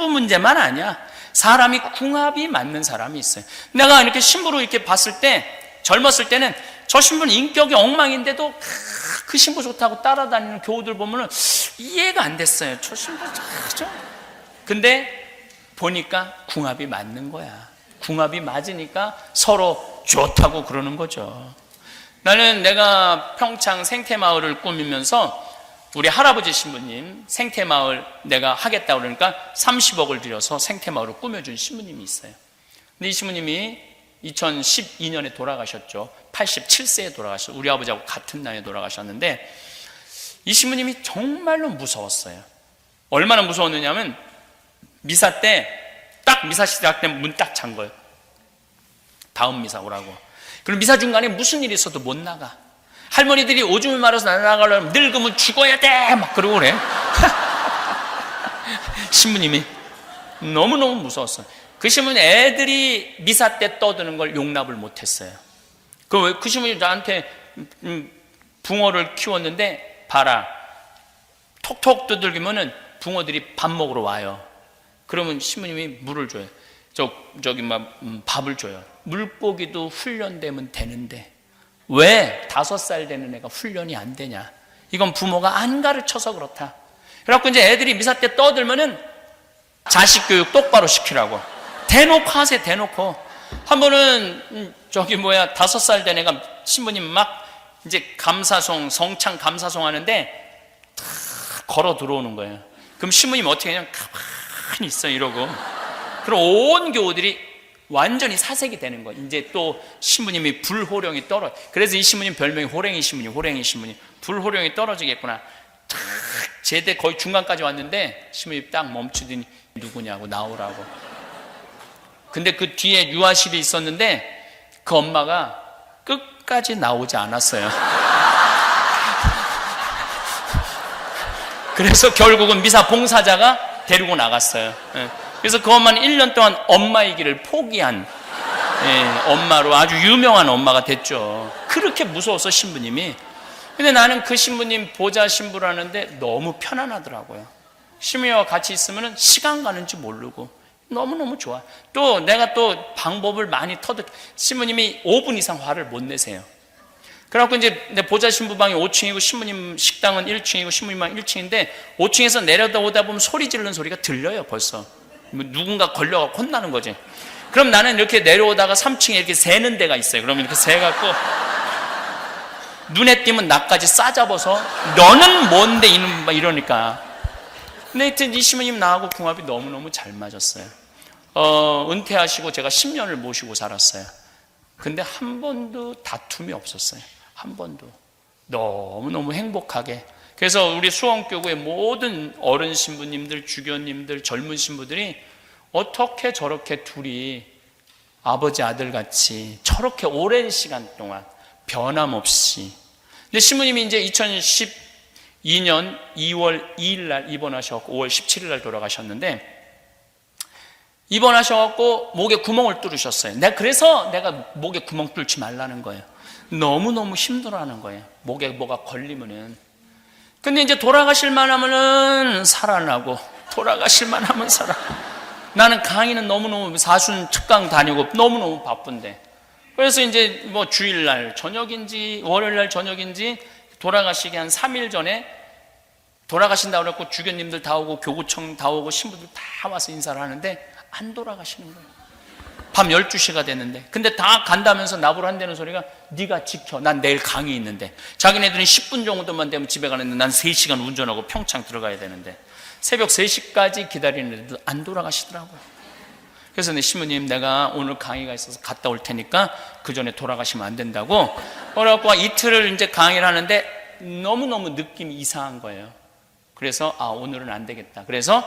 문제만 아니야. 사람이 궁합이 맞는 사람이 있어요. 내가 이렇게 신부로 이렇게 봤을 때, 젊었을 때는 저 신부는 인격이 엉망인데도 그 신부 좋다고 따라다니는 교우들 보면은 이해가 안 됐어요. 저 신부 근데 보니까 궁합이 맞는 거야. 궁합이 맞으니까 서로 좋다고 그러는 거죠. 나는 내가 평창 생태마을을 꾸미면서 우리 할아버지 신부님 생태마을 내가 하겠다고 그러니까 30억을 들여서 생태마을을 꾸며준 신부님이 있어요. 근데 이 신부님이 2012년에 돌아가셨죠. 87세에 돌아가셨어요. 우리 아버지하고 같은 나이에 돌아가셨는데 이 신부님이 정말로 무서웠어요. 얼마나 무서웠느냐면 미사 때 딱 미사 시작되면 문 딱 잠 거예요. 다음 미사 오라고. 그럼 미사 중간에 무슨 일이 있어도 못 나가. 할머니들이 오줌을 말아서 나가려면 늙으면 죽어야 돼 막 그러고 그래. 신부님이 너무너무 무서웠어요. 그 신부님 애들이 미사 때 떠드는 걸 용납을 못했어요. 그 신부님 나한테 붕어를 키웠는데 봐라, 톡톡 두들기면은 붕어들이 밥 먹으러 와요. 그러면 신부님이 물을 줘요. 저기 막 밥을 줘요. 물고기도 훈련되면 되는데 왜 5살 되는 애가 훈련이 안 되냐? 이건 부모가 안 가르쳐서 그렇다. 그래갖고 이제 애들이 미사 때 떠들면은 자식 교육 똑바로 시키라고 대놓고 하세요. 대놓고. 한 번은 5살 된 애가 신부님 막 이제 성창 감사송 하는데 다 걸어 들어오는 거예요. 그럼 신부님 어떻게 그냥 가만히 있어 이러고. 그럼 온 교우들이 완전히 사색이 되는 거예요. 이제 또 신부님이 불호령이 떨어져. 그래서 이 신부님 별명이 호랭이 신부님. 불호령이 떨어지겠구나. 탁 제대 거의 중간까지 왔는데 신부님이 딱 멈추더니 누구냐고 나오라고. 근데 그 뒤에 유아실이 있었는데 그 엄마가 끝까지 나오지 않았어요. 그래서 결국은 미사 봉사자가 데리고 나갔어요. 그래서 그 엄마는 1년 동안 엄마이기를 포기한 엄마로 아주 유명한 엄마가 됐죠. 그렇게 무서워서 신부님이. 근데 나는 그 신부님 보좌 신부라는데 너무 편안하더라고요. 신부님과 같이 있으면 시간 가는지 모르고 너무너무 좋아. 또 내가 또 방법을 많이 신부님이 5분 이상 화를 못 내세요. 그래갖고 이제 내 보좌 신부방이 5층이고 신부님 식당은 1층이고 신부님방 1층인데 5층에서 내려오다 보면 소리 지르는 소리가 들려요. 벌써 누군가 걸려가 혼나는 거지. 그럼 나는 이렇게 내려오다가 3층에 이렇게 새는 데가 있어요. 그러면 이렇게 새갖고 눈에 띄면 나까지 싸잡아서 너는 뭔데 이러니까. 근데 하여튼 이 신부님 나하고 궁합이 너무너무 잘 맞았어요. 은퇴하시고 제가 10년을 모시고 살았어요. 근데 한 번도 다툼이 없었어요. 한 번도. 너무너무 행복하게. 그래서 우리 수원교구의 모든 어른 신부님들, 주교님들, 젊은 신부들이 어떻게 저렇게 둘이 아버지 아들 같이 저렇게 오랜 시간 동안 변함없이. 근데 신부님이 이제 2012년 2월 2일 날 입원하셔서 5월 17일 날 돌아가셨는데 입원하셔갖고 목에 구멍을 뚫으셨어요. 그래서 내가 목에 구멍 뚫지 말라는 거예요. 너무너무 힘들어하는 거예요. 목에 뭐가 걸리면은. 근데 이제 돌아가실 만하면은 살아나고 돌아가실 만하면 살아. 나는 강의는 너무너무 사순 특강 다니고 너무너무 바쁜데. 그래서 이제 뭐 주일날 저녁인지 월요일날 저녁인지 돌아가시기 한 3일 전에 돌아가신다고 그랬고 주교님들 다 오고 교구청 다 오고 신부들 다 와서 인사를 하는데 안 돌아가시는 거예요. 밤 12시가 됐는데. 근데 다 간다면서 나보러 한다는 소리가 네가 지켜. 난 내일 강의 있는데. 자기네들은 10분 정도만 되면 집에 가는데 난 3시간 운전하고 평창 들어가야 되는데 새벽 3시까지 기다리는데도 안 돌아가시더라고요. 그래서 내 신부님 내가 오늘 강의가 있어서 갔다 올 테니까 그 전에 돌아가시면 안 된다고. 그래갖고 이틀을 이제 강의를 하는데 너무너무 느낌이 이상한 거예요. 그래서 오늘은 안 되겠다. 그래서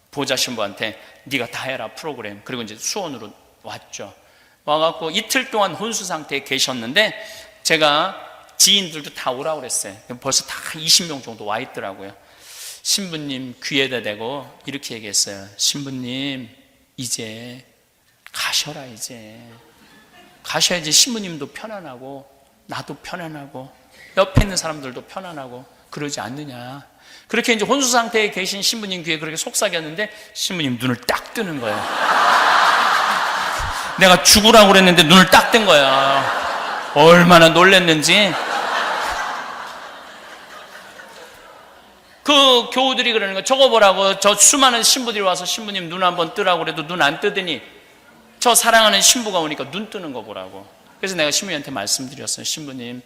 보좌 신부한테 네가 다 해라 프로그램. 그리고 이제 수원으로 왔죠. 와갖고 이틀 동안 혼수 상태에 계셨는데 제가 지인들도 다 오라고 그랬어요. 벌써 다 20명 정도 와 있더라고요. 신부님 귀에다 대고 이렇게 얘기했어요. 신부님 이제 가셔라. 이제 가셔야지 신부님도 편안하고 나도 편안하고 옆에 있는 사람들도 편안하고 그러지 않느냐. 그렇게 이제 혼수 상태에 계신 신부님 귀에 그렇게 속삭였는데 신부님 눈을 딱 뜨는 거예요. 내가 죽으라고 그랬는데 눈을 딱 뜬 거야. 얼마나 놀랬는지. 그 교우들이 그러는 거야. 저거 보라고. 저 수많은 신부들이 와서 신부님 눈 한번 뜨라고 그래도 눈 안 뜨더니 저 사랑하는 신부가 오니까 눈 뜨는 거 보라고. 그래서 내가 신부님한테 말씀드렸어요. 신부님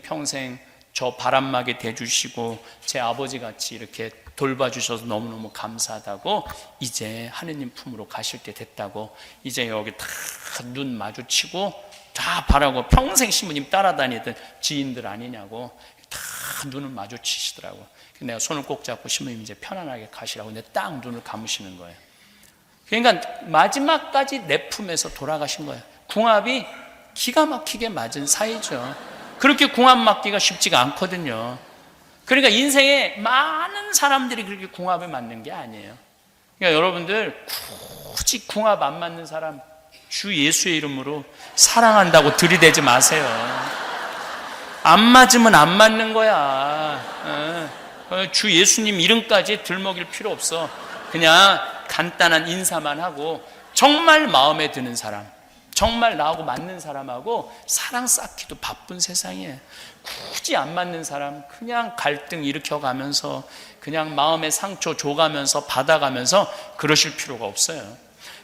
평생 저 바람막이 대주시고 제 아버지같이 이렇게 돌봐주셔서 너무너무 감사하다고. 이제 하느님 품으로 가실 때 됐다고. 이제 여기 다 눈 마주치고 다 바라고. 평생 신부님 따라다니던 지인들 아니냐고. 다 눈을 마주치시더라고. 내가 손을 꼭 잡고 신부님 이제 편안하게 가시라고. 근데 딱 눈을 감으시는 거예요. 그러니까 마지막까지 내 품에서 돌아가신 거예요. 궁합이 기가 막히게 맞은 사이죠. 그렇게 궁합 맞기가 쉽지가 않거든요. 그러니까 인생에 많은 사람들이 그렇게 궁합에 맞는 게 아니에요. 그러니까 여러분들 굳이 궁합 안 맞는 사람 주 예수의 이름으로 사랑한다고 들이대지 마세요. 안 맞으면 안 맞는 거야. 주 예수님 이름까지 들먹일 필요 없어. 그냥 간단한 인사만 하고 정말 마음에 드는 사람, 정말 나하고 맞는 사람하고 사랑 쌓기도 바쁜 세상이에요. 굳이 안 맞는 사람 그냥 갈등 일으켜가면서 그냥 마음의 상처 줘가면서 받아가면서 그러실 필요가 없어요.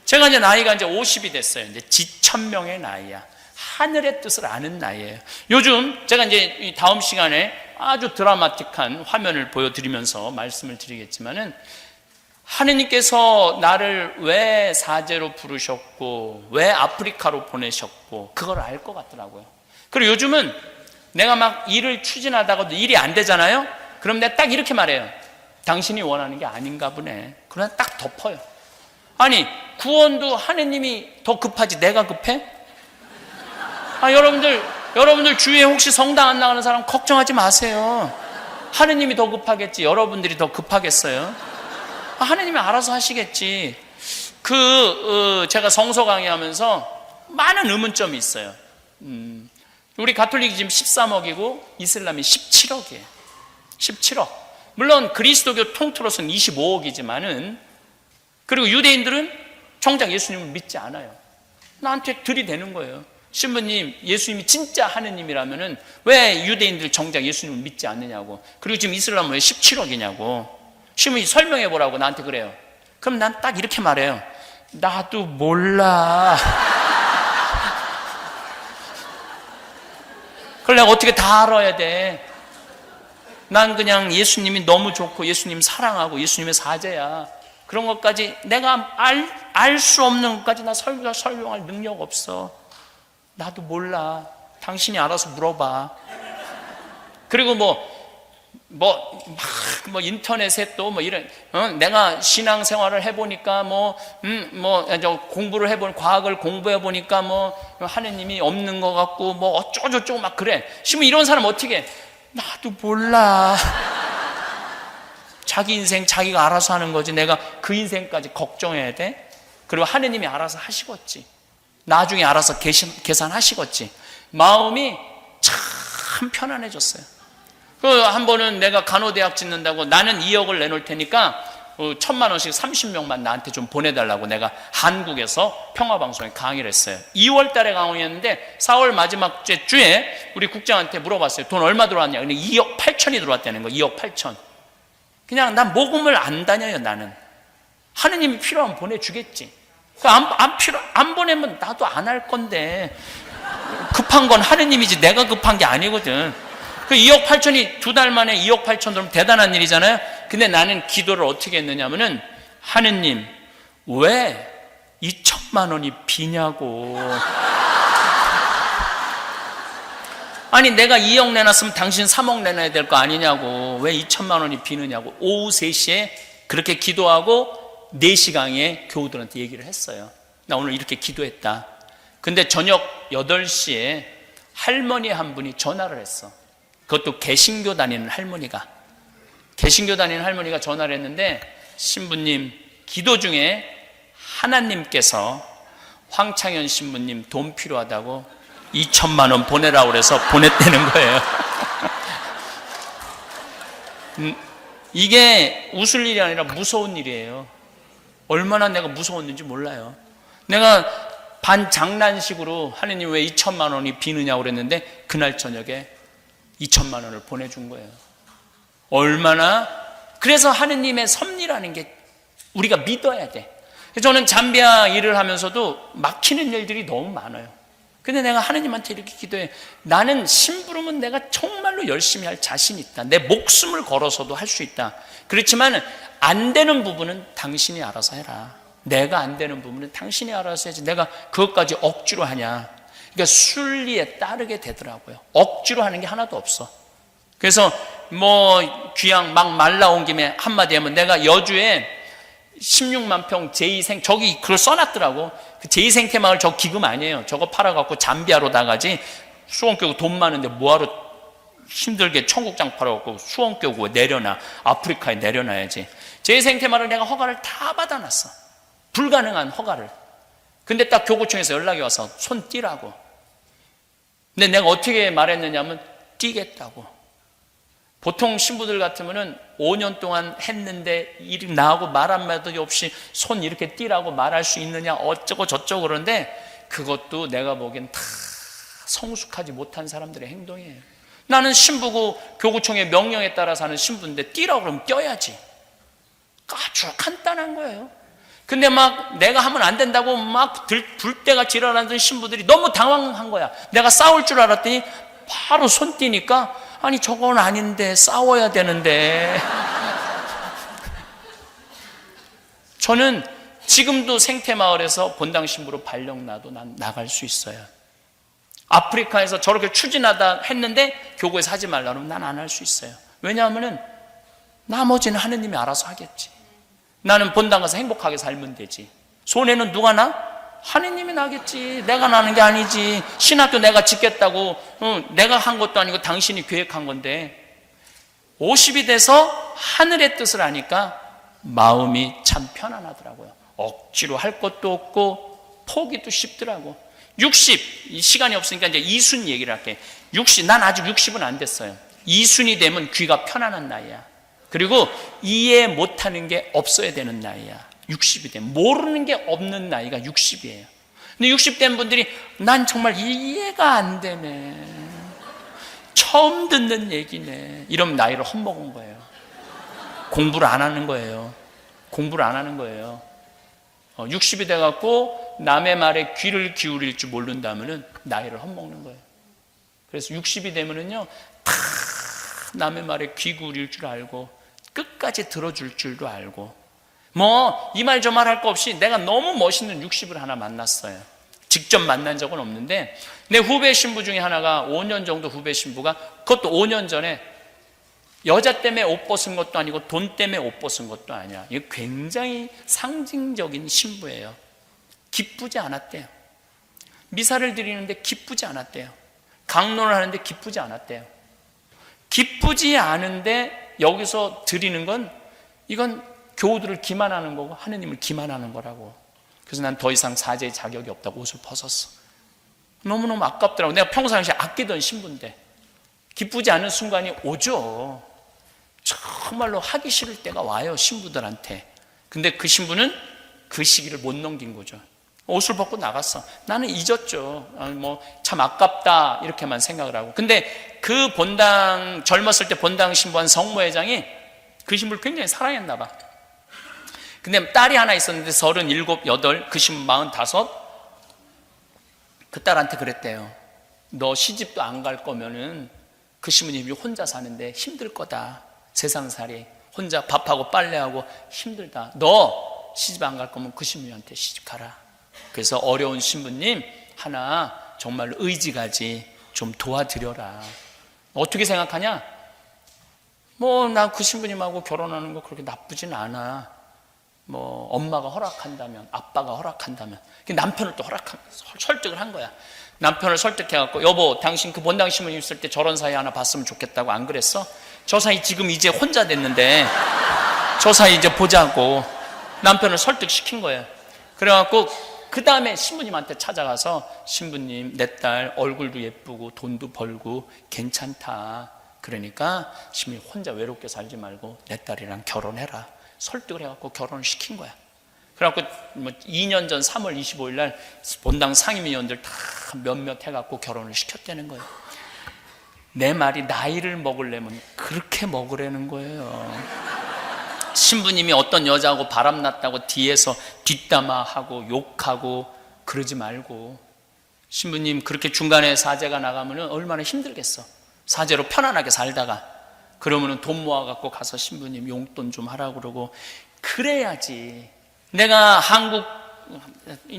제가 이제 나이가 이제 50이 됐어요. 이제 지천명의 나이야. 하늘의 뜻을 아는 나이에요. 요즘 제가 이제 다음 시간에 아주 드라마틱한 화면을 보여드리면서 말씀을 드리겠지만은 하느님께서 나를 왜 사제로 부르셨고 왜 아프리카로 보내셨고 그걸 알 것 같더라고요. 그리고 요즘은 내가 막 일을 추진하다가도 일이 안 되잖아요. 그럼 내가 딱 이렇게 말해요. 당신이 원하는 게 아닌가 보네. 그러나 딱 덮어요. 아니 구원도 하느님이 더 급하지 내가 급해? 여러분들 주위에 혹시 성당 안 나가는 사람 걱정하지 마세요. 하느님이 더 급하겠지. 여러분들이 더 급하겠어요? 하느님이 알아서 하시겠지. 제가 성서 강의하면서 많은 의문점이 있어요. 우리 가톨릭이 지금 13억이고 이슬람이 17억이에요. 17억. 물론 그리스도교 통틀어서는 25억이지만은 그리고 유대인들은 정작 예수님을 믿지 않아요. 나한테 들이대는 거예요. 신부님, 예수님이 진짜 하느님이라면은 왜 유대인들 정작 예수님을 믿지 않느냐고. 그리고 지금 이슬람은 왜 17억이냐고. 신부님 설명해 보라고 나한테 그래요. 그럼 난 딱 이렇게 말해요. 나도 몰라. 그걸 내가 어떻게 다 알아야 돼. 난 그냥 예수님이 너무 좋고 예수님 사랑하고 예수님의 사제야. 그런 것까지 내가 알 수 없는 것까지 나 설명할 능력 없어. 나도 몰라. 당신이 알아서 물어봐. 그리고 인터넷에 또 이런, 내가 신앙생활을 해보니까 공부를 해보니, 과학을 공부해보니까 하느님이 없는 것 같고, 어쩌고저쩌고 막 그래. 신부 이런 사람 어떻게 해? 나도 몰라. 자기 인생 자기가 알아서 하는 거지. 내가 그 인생까지 걱정해야 돼? 그리고 하느님이 알아서 하시겠지. 나중에 알아서 계산하시겠지. 마음이 참 편안해졌어요. 한 번은 내가 간호대학 짓는다고 나는 2억을 내놓을 테니까 1,000만 원씩 30명만 나한테 좀 보내달라고 내가 한국에서 평화방송에 강의를 했어요. 2월 달에 강의했는데 4월 마지막 주에 우리 국장한테 물어봤어요. 돈 얼마 들어왔냐? 근데 2억 8천이 들어왔다는 거. 2억 8천. 그냥 난 모금을 안 다녀요. 나는 하느님이 필요하면 보내주겠지. 안 보내면 나도 안 할 건데 급한 건 하느님이지 내가 급한 게 아니거든. 그 2억 8천이 2달 만에 2억 8천 들으면 대단한 일이잖아요. 근데 나는 기도를 어떻게 했느냐면은 하느님 왜 2천만 원이 비냐고. 아니 내가 2억 내놨으면 당신 3억 내놔야 될 거 아니냐고, 왜 2천만 원이 비느냐고. 오후 3시에 그렇게 기도하고 4시 강에 교우들한테 얘기를 했어요. 나 오늘 이렇게 기도했다. 근데 저녁 8시에 할머니 한 분이 전화를 했어. 그것도 개신교 다니는 할머니가. 개신교 다니는 할머니가 전화를 했는데, 신부님, 기도 중에 하나님께서 황창현 신부님 돈 필요하다고 2천만 원 보내라고 그래서 보냈다는 거예요. 이게 웃을 일이 아니라 무서운 일이에요. 얼마나 내가 무서웠는지 몰라요. 내가 반장난식으로 하느님 왜 2천만 원이 비느냐고 그랬는데 그날 저녁에 2천만 원을 보내준 거예요. 얼마나. 그래서 하느님의 섭리라는 게 우리가 믿어야 돼. 저는 잠비아 일을 하면서도 막히는 일들이 너무 많아요. 근데 내가 하느님한테 이렇게 기도해. 나는 심부름은 내가 정말로 열심히 할 자신이 있다. 내 목숨을 걸어서도 할 수 있다. 그렇지만 안 되는 부분은 당신이 알아서 해라. 내가 안 되는 부분은 당신이 알아서 해야지. 내가 그것까지 억지로 하냐. 그러니까 순리에 따르게 되더라고요. 억지로 하는 게 하나도 없어. 그래서 뭐 귀양 막 말 나온 김에 한마디 하면, 내가 여주에 16만 평 제2생, 저기 그걸 써놨더라고. 그 제2생태 마을 저 기금 아니에요. 저거 팔아갖고 잠비아로 나가지. 수원 교구 돈 많은데 뭐하러 힘들게 청국장 팔아갖고 수원 교구 내려놔. 아프리카에 내려놔야지. 제2생태 마을을 내가 허가를 다 받아놨어. 불가능한 허가를. 근데 딱 교구청에서 연락이 와서 손 띄라고. 근데 내가 어떻게 말했느냐면 띄겠다고. 보통 신부들 같으면은 5년 동안 했는데 일이 나하고 말 한마디 없이 손 이렇게 띄라고 말할 수 있느냐 어쩌고 저쩌고 그러는데, 그것도 내가 보기엔 다 성숙하지 못한 사람들의 행동이에요. 나는 신부고 교구청의 명령에 따라서 하는 신부인데 띄라고 그러면 껴야지. 아주 간단한 거예요. 근데 막 내가 하면 안 된다고 막 불때가 지랄하던 신부들이 너무 당황한 거야. 내가 싸울 줄 알았더니 바로 손 띄니까, 아니 저건 아닌데 싸워야 되는데. 저는 지금도 생태마을에서 본당 신부로 발령 나도 난 나갈 수 있어요. 아프리카에서 저렇게 추진하다 했는데 교구에서 하지 말라 그러면 난 안 할 수 있어요. 왜냐하면은 나머지는 하느님이 알아서 하겠지. 나는 본당 가서 행복하게 살면 되지. 손해는 누가 나? 하느님이 나겠지. 내가 나는 게 아니지. 신학교 내가 짓겠다고 내가 한 것도 아니고 당신이 계획한 건데. 50이 돼서 하늘의 뜻을 아니까 마음이 참 편안하더라고요. 억지로 할 것도 없고 포기도 쉽더라고. 60, 이 시간이 없으니까 이제 이순 얘기를 할게. 60, 난 아직 60은 안 됐어요. 이순이 되면 귀가 편안한 나이야. 그리고 이해 못하는 게 없어야 되는 나이야. 60이 되면 모르는 게 없는 나이가 60이에요. 근데 60 된 분들이 난 정말 이해가 안 되네, 처음 듣는 얘기네, 이러면 나이를 헛먹은 거예요. 공부를 안 하는 거예요. 공부를 안 하는 거예요. 60이 돼갖고 남의 말에 귀를 기울일 줄 모른다면은 나이를 헛먹는 거예요. 그래서 60이 되면은요, 다 남의 말에 귀 기울일 줄 알고 끝까지 들어줄 줄도 알고, 뭐 이 말 저 말 할 거 없이 내가 너무 멋있는 60을 하나 만났어요. 직접 만난 적은 없는데 내 후배 신부 중에 하나가 5년 정도 후배 신부가, 그것도 5년 전에 여자 때문에 옷 벗은 것도 아니고 돈 때문에 옷 벗은 것도 아니야. 이게 굉장히 상징적인 신부예요. 기쁘지 않았대요. 미사를 드리는데 기쁘지 않았대요. 강론을 하는데 기쁘지 않았대요. 기쁘지 않은데 여기서 드리는 건, 이건 교우들을 기만하는 거고 하느님을 기만하는 거라고. 그래서 난 더 이상 사제의 자격이 없다고 옷을 벗었어. 너무너무 아깝더라고. 내가 평상시에 아끼던 신부인데 기쁘지 않은 순간이 오죠. 정말로 하기 싫을 때가 와요, 신부들한테. 근데 그 신부는 그 시기를 못 넘긴 거죠. 옷을 벗고 나갔어. 나는 잊었죠. 뭐 참 아깝다 이렇게만 생각을 하고. 근데 그 본당, 젊었을 때 본당 신부한 성모회장이 그 신부를 굉장히 사랑했나 봐. 근데 딸이 하나 있었는데 37, 8, 그 신부 45. 그 딸한테 그랬대요. 너 시집도 안 갈 거면은 그 신부님이 혼자 사는데 힘들 거다. 세상살이 혼자 밥하고 빨래하고 힘들다. 너 시집 안 갈 거면 그 신부님한테 시집 가라. 그래서 어려운 신부님 하나 정말로 의지가지 좀 도와드려라. 어떻게 생각하냐? 나 그 신부님하고 결혼하는 거 그렇게 나쁘진 않아. 엄마가 허락한다면, 아빠가 허락한다면. 남편을 또 설득을 한 거야. 남편을 설득해갖고, 여보, 당신 그 본당 신부님 있을 때 저런 사이 하나 봤으면 좋겠다고 안 그랬어? 저 사이 지금 이제 혼자 됐는데, 저 사이 이제 보자고. 남편을 설득시킨 거예요. 그래갖고, 그 다음에 신부님한테 찾아가서, 신부님, 내 딸 얼굴도 예쁘고, 돈도 벌고, 괜찮다. 그러니까, 신부님 혼자 외롭게 살지 말고, 내 딸이랑 결혼해라. 설득을 해갖고 결혼을 시킨 거야. 그래갖고 2년 전 3월 25일 날 본당 상임위원들 다 몇몇 해갖고 결혼을 시켰다는 거예요. 내 말이 나이를 먹으려면 그렇게 먹으라는 거예요. 신부님이 어떤 여자하고 바람났다고 뒤에서 뒷담화하고 욕하고 그러지 말고, 신부님 그렇게 중간에 사제가 나가면 얼마나 힘들겠어. 사제로 편안하게 살다가 그러면은 돈 모아갖고 가서 신부님 용돈 좀 하라고 그러고 그래야지. 내가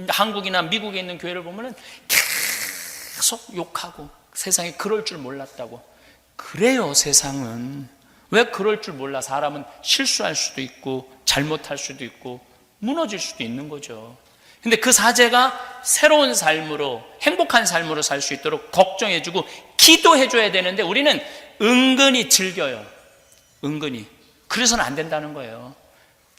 한국이나 미국에 있는 교회를 보면은 계속 욕하고 세상에 그럴 줄 몰랐다고. 그래요, 세상은. 왜 그럴 줄 몰라? 사람은 실수할 수도 있고 잘못할 수도 있고 무너질 수도 있는 거죠. 근데 그 사제가 새로운 삶으로, 행복한 삶으로 살 수 있도록 걱정해주고 기도해줘야 되는데 우리는 은근히 즐겨요. 은근히. 그래서는 안 된다는 거예요.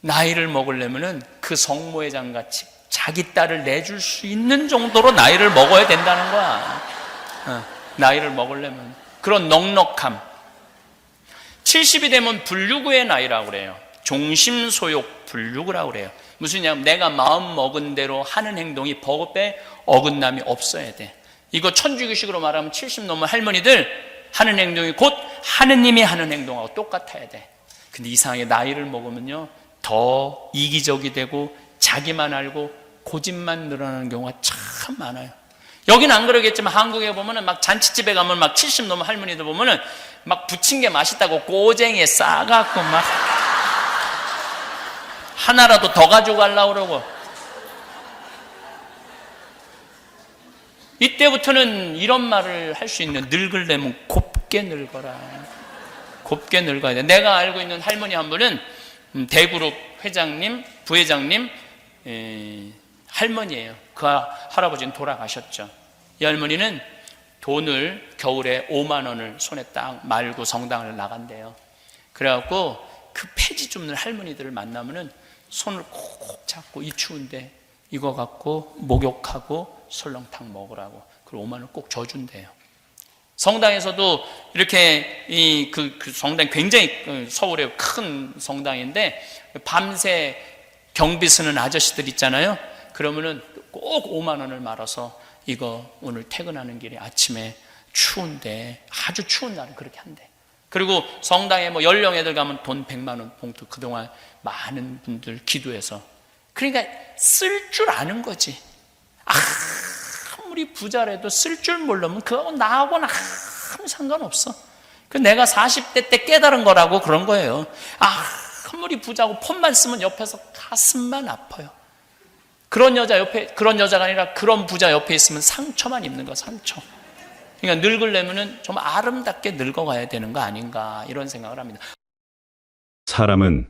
나이를 먹으려면은 그 성모회장 같이 자기 딸을 내줄 수 있는 정도로 나이를 먹어야 된다는 거야. 나이를 먹으려면. 그런 넉넉함. 70이 되면 불유구의 나이라고 그래요. 종심소욕 불유구라고 그래요. 무슨 냐 내가 마음 먹은 대로 하는 행동이 법에 어긋남이 없어야 돼. 이거 천주교식으로 말하면 70 넘은 할머니들 하는 행동이 곧 하느님이 하는 행동하고 똑같아야 돼. 근데 이상하게 나이를 먹으면요 더 이기적이 되고 자기만 알고 고집만 늘어나는 경우가 참 많아요. 여기는 안 그러겠지만 한국에 보면은 막 잔치집에 가면 막 70 넘은 할머니들 보면은 막 부친 게 맛있다고 꼬쟁이에 싸갖고 막 하나라도 더 가져가려고 그러고. 이때부터는 이런 말을 할 수 있는, 늙으려면 곱게 늙어라. 곱게 늙어야 돼. 내가 알고 있는 할머니 한 분은 대그룹 회장님, 부회장님 할머니예요. 그 할아버지는 돌아가셨죠. 이 할머니는 돈을 겨울에 5만 원을 손에 딱 말고 성당을 나간대요. 그래갖고 그 폐지 줍는 할머니들을 만나면은 손을 콕 잡고 이 추운데 이거 갖고 목욕하고 설렁탕 먹으라고, 그리고 5만 원 꼭 줘준대요. 성당에서도 이렇게 그 성당 굉장히 서울의 큰 성당인데 밤새 경비 쓰는 아저씨들 있잖아요. 그러면은 꼭 5만 원을 말아서 이거 오늘 퇴근하는 길에 아침에 추운데, 아주 추운 날은 그렇게 한대. 그리고 성당에 뭐 연령애들 가면 돈 100만 원 봉투 그동안 많은 분들 기도해서. 그러니까 쓸 줄 아는 거지. 아무리 부자라도 쓸 줄 모르면 그거하고 나하고는 아무 상관없어. 그 내가 40대 때 깨달은 거라고 그런 거예요. 아무리 부자고 폰만 쓰면 옆에서 가슴만 아파요. 그런 여자가 아니라 그런 부자 옆에 있으면 상처만 입는 거야, 상처. 그러니까 늙으려면은 좀 아름답게 늙어가야 되는 거 아닌가, 이런 생각을 합니다. 사람은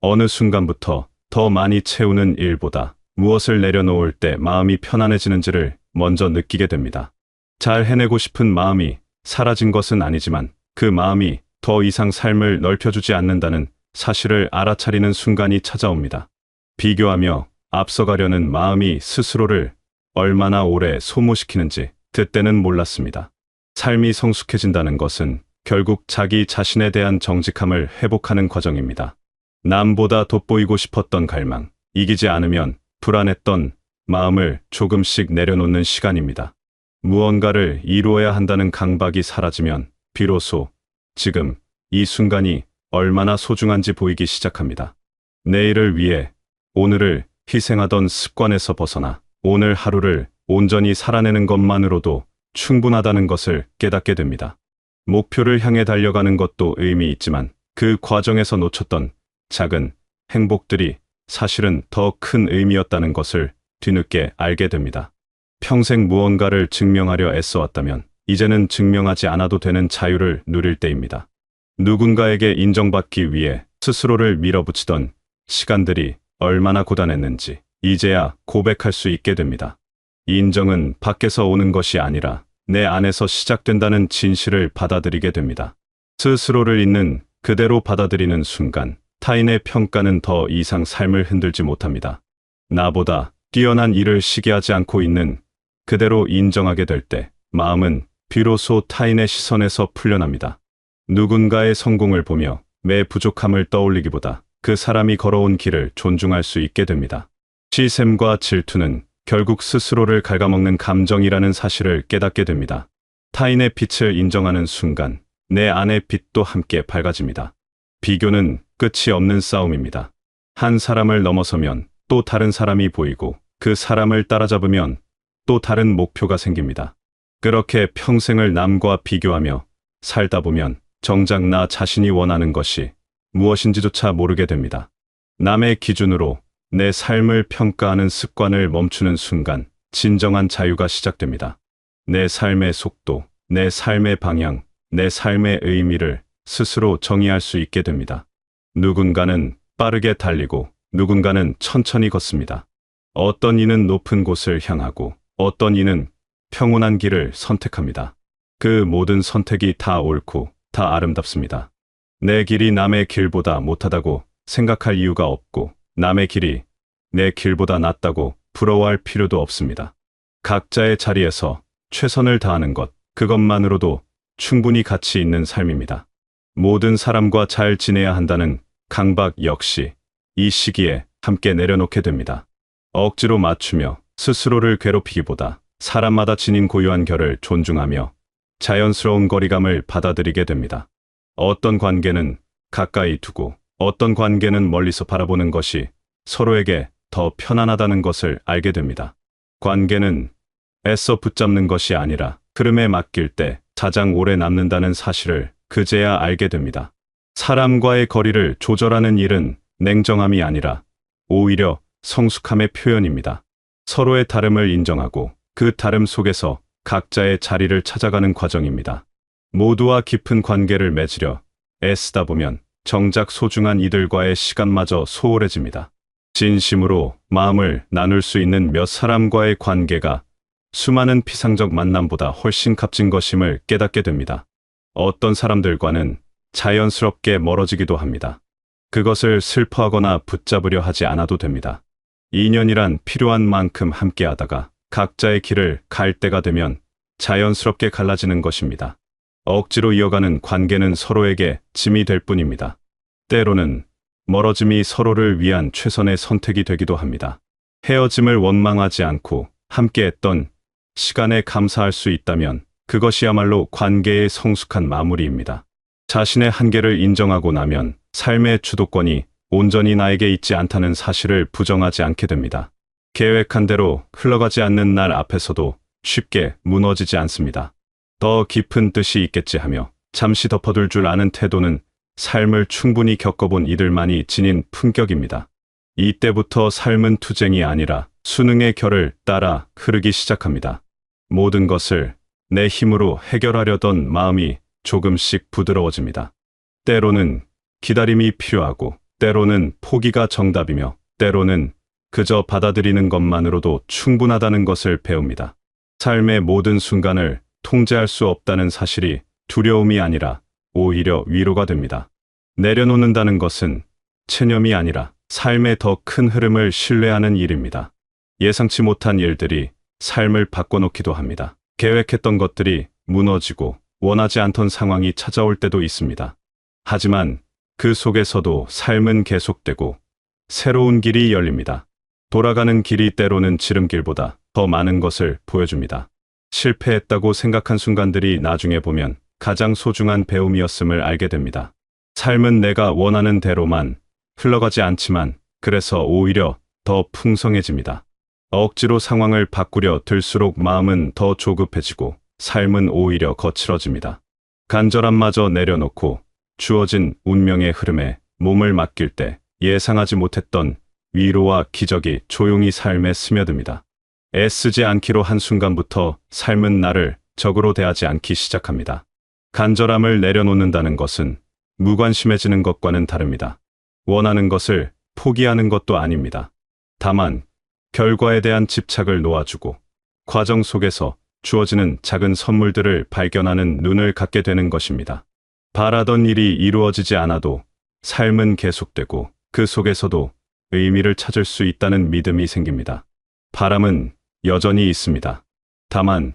어느 순간부터 더 많이 채우는 일보다 무엇을 내려놓을 때 마음이 편안해지는지를 먼저 느끼게 됩니다. 잘 해내고 싶은 마음이 사라진 것은 아니지만 그 마음이 더 이상 삶을 넓혀주지 않는다는 사실을 알아차리는 순간이 찾아옵니다. 비교하며 앞서가려는 마음이 스스로를 얼마나 오래 소모시키는지 그때는 몰랐습니다. 삶이 성숙해진다는 것은 결국 자기 자신에 대한 정직함을 회복하는 과정입니다. 남보다 돋보이고 싶었던 갈망, 이기지 않으면 불안했던 마음을 조금씩 내려놓는 시간입니다. 무언가를 이루어야 한다는 강박이 사라지면 비로소 지금 이 순간이 얼마나 소중한지 보이기 시작합니다. 내일을 위해 오늘을 희생하던 습관에서 벗어나 오늘 하루를 온전히 살아내는 것만으로도 충분하다는 것을 깨닫게 됩니다. 목표를 향해 달려가는 것도 의미 있지만 그 과정에서 놓쳤던 작은 행복들이 사실은 더 큰 의미였다는 것을 뒤늦게 알게 됩니다. 평생 무언가를 증명하려 애써왔다면 이제는 증명하지 않아도 되는 자유를 누릴 때입니다. 누군가에게 인정받기 위해 스스로를 밀어붙이던 시간들이 얼마나 고단했는지 이제야 고백할 수 있게 됩니다. 인정은 밖에서 오는 것이 아니라 내 안에서 시작된다는 진실을 받아들이게 됩니다. 스스로를 있는 그대로 받아들이는 순간 타인의 평가는 더 이상 삶을 흔들지 못합니다. 나보다 뛰어난 일을 시기하지 않고 있는 그대로 인정하게 될 때 마음은 비로소 타인의 시선에서 풀려납니다. 누군가의 성공을 보며 내 부족함을 떠올리기보다 그 사람이 걸어온 길을 존중할 수 있게 됩니다. 시샘과 질투는 결국 스스로를 갉아먹는 감정이라는 사실을 깨닫게 됩니다. 타인의 빛을 인정하는 순간 내 안의 빛도 함께 밝아집니다. 비교는 끝이 없는 싸움입니다. 한 사람을 넘어서면 또 다른 사람이 보이고 그 사람을 따라잡으면 또 다른 목표가 생깁니다. 그렇게 평생을 남과 비교하며 살다 보면 정작 나 자신이 원하는 것이 무엇인지조차 모르게 됩니다. 남의 기준으로 내 삶을 평가하는 습관을 멈추는 순간 진정한 자유가 시작됩니다. 내 삶의 속도, 내 삶의 방향, 내 삶의 의미를 스스로 정의할 수 있게 됩니다. 누군가는 빠르게 달리고 누군가는 천천히 걷습니다. 어떤 이는 높은 곳을 향하고 어떤 이는 평온한 길을 선택합니다. 그 모든 선택이 다 옳고 다 아름답습니다. 내 길이 남의 길보다 못하다고 생각할 이유가 없고 남의 길이 내 길보다 낫다고 부러워할 필요도 없습니다. 각자의 자리에서 최선을 다하는 것, 그것만으로도 충분히 가치 있는 삶입니다. 모든 사람과 잘 지내야 한다는 강박 역시 이 시기에 함께 내려놓게 됩니다. 억지로 맞추며 스스로를 괴롭히기보다 사람마다 지닌 고유한 결을 존중하며 자연스러운 거리감을 받아들이게 됩니다. 어떤 관계는 가까이 두고 어떤 관계는 멀리서 바라보는 것이 서로에게 더 편안하다는 것을 알게 됩니다. 관계는 애써 붙잡는 것이 아니라 흐름에 맡길 때 가장 오래 남는다는 사실을 그제야 알게 됩니다. 사람과의 거리를 조절하는 일은 냉정함이 아니라 오히려 성숙함의 표현입니다. 서로의 다름을 인정하고 그 다름 속에서 각자의 자리를 찾아가는 과정입니다. 모두와 깊은 관계를 맺으려 애쓰다 보면 정작 소중한 이들과의 시간마저 소홀해집니다. 진심으로 마음을 나눌 수 있는 몇 사람과의 관계가 수많은 피상적 만남보다 훨씬 값진 것임을 깨닫게 됩니다. 어떤 사람들과는 자연스럽게 멀어지기도 합니다. 그것을 슬퍼하거나 붙잡으려 하지 않아도 됩니다. 인연이란 필요한 만큼 함께하다가 각자의 길을 갈 때가 되면 자연스럽게 갈라지는 것입니다. 억지로 이어가는 관계는 서로에게 짐이 될 뿐입니다. 때로는 멀어짐이 서로를 위한 최선의 선택이 되기도 합니다. 헤어짐을 원망하지 않고 함께했던 시간에 감사할 수 있다면 그것이야말로 관계의 성숙한 마무리입니다. 자신의 한계를 인정하고 나면 삶의 주도권이 온전히 나에게 있지 않다는 사실을 부정하지 않게 됩니다. 계획한 대로 흘러가지 않는 날 앞에서도 쉽게 무너지지 않습니다. 더 깊은 뜻이 있겠지 하며 잠시 덮어둘 줄 아는 태도는 삶을 충분히 겪어본 이들만이 지닌 품격입니다. 이때부터 삶은 투쟁이 아니라 수능의 결을 따라 흐르기 시작합니다. 모든 것을 내 힘으로 해결하려던 마음이 조금씩 부드러워집니다. 때로는 기다림이 필요하고 때로는 포기가 정답이며 때로는 그저 받아들이는 것만으로도 충분하다는 것을 배웁니다. 삶의 모든 순간을 통제할 수 없다는 사실이 두려움이 아니라 오히려 위로가 됩니다. 내려놓는다는 것은 체념이 아니라 삶의 더 큰 흐름을 신뢰하는 일입니다. 예상치 못한 일들이 삶을 바꿔놓기도 합니다. 계획했던 것들이 무너지고 원하지 않던 상황이 찾아올 때도 있습니다. 하지만 그 속에서도 삶은 계속되고 새로운 길이 열립니다. 돌아가는 길이 때로는 지름길보다 더 많은 것을 보여줍니다. 실패했다고 생각한 순간들이 나중에 보면 가장 소중한 배움이었음을 알게 됩니다. 삶은 내가 원하는 대로만 흘러가지 않지만 그래서 오히려 더 풍성해집니다. 억지로 상황을 바꾸려 들수록 마음은 더 조급해지고 삶은 오히려 거칠어집니다. 간절함마저 내려놓고 주어진 운명의 흐름에 몸을 맡길 때 예상하지 못했던 위로와 기적이 조용히 삶에 스며듭니다. 애쓰지 않기로 한순간부터 삶은 나를 적으로 대하지 않기 시작합니다. 간절함을 내려놓는다는 것은 무관심해지는 것과는 다릅니다. 원하는 것을 포기하는 것도 아닙니다. 다만 결과에 대한 집착을 놓아주고 과정 속에서 주어지는 작은 선물들을 발견하는 눈을 갖게 되는 것입니다. 바라던 일이 이루어지지 않아도 삶은 계속되고 그 속에서도 의미를 찾을 수 있다는 믿음이 생깁니다. 바람은 여전히 있습니다. 다만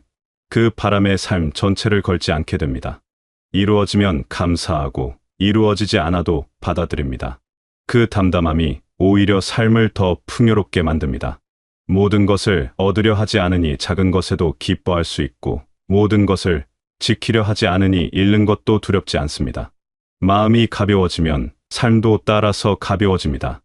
그 바람의 삶 전체를 걸지 않게 됩니다. 이루어지면 감사하고 이루어지지 않아도 받아들입니다. 그 담담함이 오히려 삶을 더 풍요롭게 만듭니다. 모든 것을 얻으려 하지 않으니 작은 것에도 기뻐할 수 있고 모든 것을 지키려 하지 않으니 잃는 것도 두렵지 않습니다. 마음이 가벼워지면 삶도 따라서 가벼워집니다.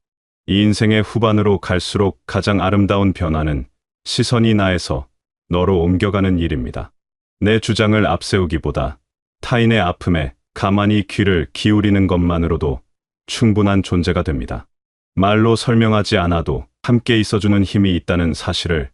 이 인생의 후반으로 갈수록 가장 아름다운 변화는 시선이 나에서 너로 옮겨가는 일입니다. 내 주장을 앞세우기보다 타인의 아픔에 가만히 귀를 기울이는 것만으로도 충분한 존재가 됩니다. 말로 설명하지 않아도 함께 있어주는 힘이 있다는 사실을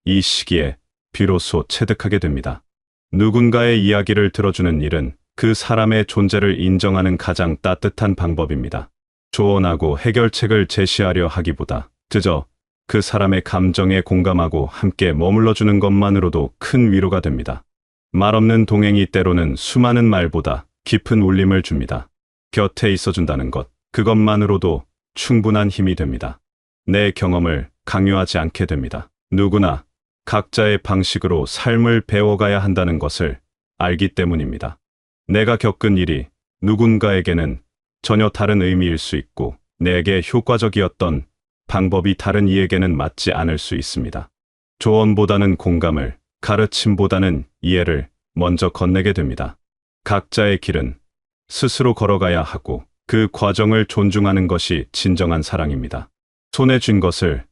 이 시기에 비로소 체득하게 됩니다. 누군가의 이야기를 들어주는 일은 그 사람의 존재를 인정하는 가장 따뜻한 방법입니다. 조언하고 해결책을 제시하려 하기보다 그저 그 사람의 감정에 공감하고 함께 머물러주는 것만으로도 큰 위로가 됩니다. 말없는 동행이 때로는 수많은 말보다 깊은 울림을 줍니다. 곁에 있어준다는 것, 그것만으로도 충분한 힘이 됩니다. 내 경험을 강요하지 않게 됩니다. 누구나 각자의 방식으로 삶을 배워가야 한다는 것을 알기 때문입니다. 내가 겪은 일이 누군가에게는 전혀 다른 의미일 수 있고 내게 효과적이었던 방법이 다른 이에게는 맞지 않을 수 있습니다. 조언보다는 공감을, 가르침보다는 이해를 먼저 건네게 됩니다. 각자의 길은 스스로 걸어가야 하고 그 과정을 존중하는 것이 진정한 사랑입니다. 손에 쥔 것을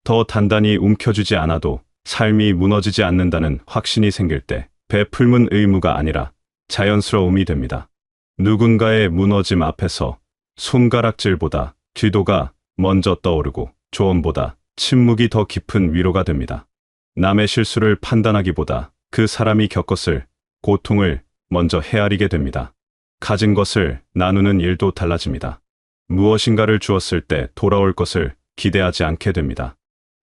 더 단단히 움켜쥐지 않아도 삶이 무너지지 않는다는 확신이 생길 때 베풀문 의무가 아니라 자연스러움이 됩니다. 누군가의 무너짐 앞에서 손가락질보다 뒤도가 먼저 떠오르고 조언보다 침묵이 더 깊은 위로가 됩니다. 남의 실수를 판단하기보다 그 사람이 겪었을 고통을 먼저 헤아리게 됩니다. 가진 것을 나누는 일도 달라집니다. 무엇인가를 주었을 때 돌아올 것을 기대하지 않게 됩니다.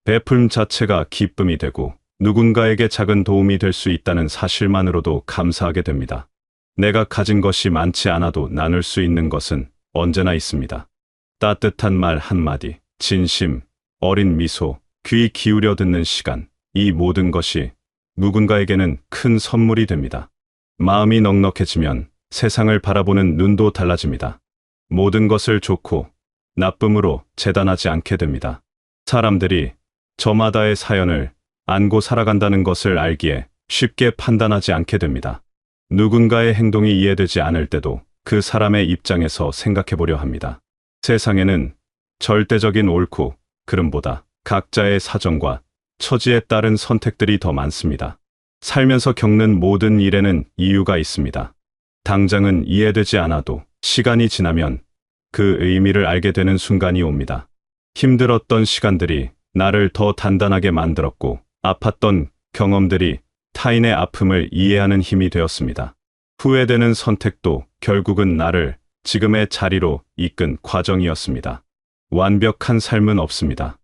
베풀음 자체가 기쁨이 되고 누군가에게 작은 도움이 될 수 있다는 사실만으로도 감사하게 됩니다. 내가 가진 것이 많지 않아도 나눌 수 있는 것은 언제나 있습니다. 따뜻한 말 한마디, 진심, 어린 미소, 귀 기울여 듣는 시간, 이 모든 것이 누군가에게는 큰 선물이 됩니다. 마음이 넉넉해지면 세상을 바라보는 눈도 달라집니다. 모든 것을 좋고 나쁨으로 재단하지 않게 됩니다. 사람들이 저마다의 사연을 안고 살아간다는 것을 알기에 쉽게 판단하지 않게 됩니다. 누군가의 행동이 이해되지 않을 때도 그 사람의 입장에서 생각해 보려 합니다. 세상에는 절대적인 옳고 그름보다 각자의 사정과 처지에 따른 선택들이 더 많습니다. 살면서 겪는 모든 일에는 이유가 있습니다. 당장은 이해되지 않아도 시간이 지나면 그 의미를 알게 되는 순간이 옵니다. 힘들었던 시간들이 나를 더 단단하게 만들었고 아팠던 경험들이 타인의 아픔을 이해하는 힘이 되었습니다. 후회되는 선택도 결국은 나를 지금의 자리로 이끈 과정이었습니다. 완벽한 삶은 없습니다.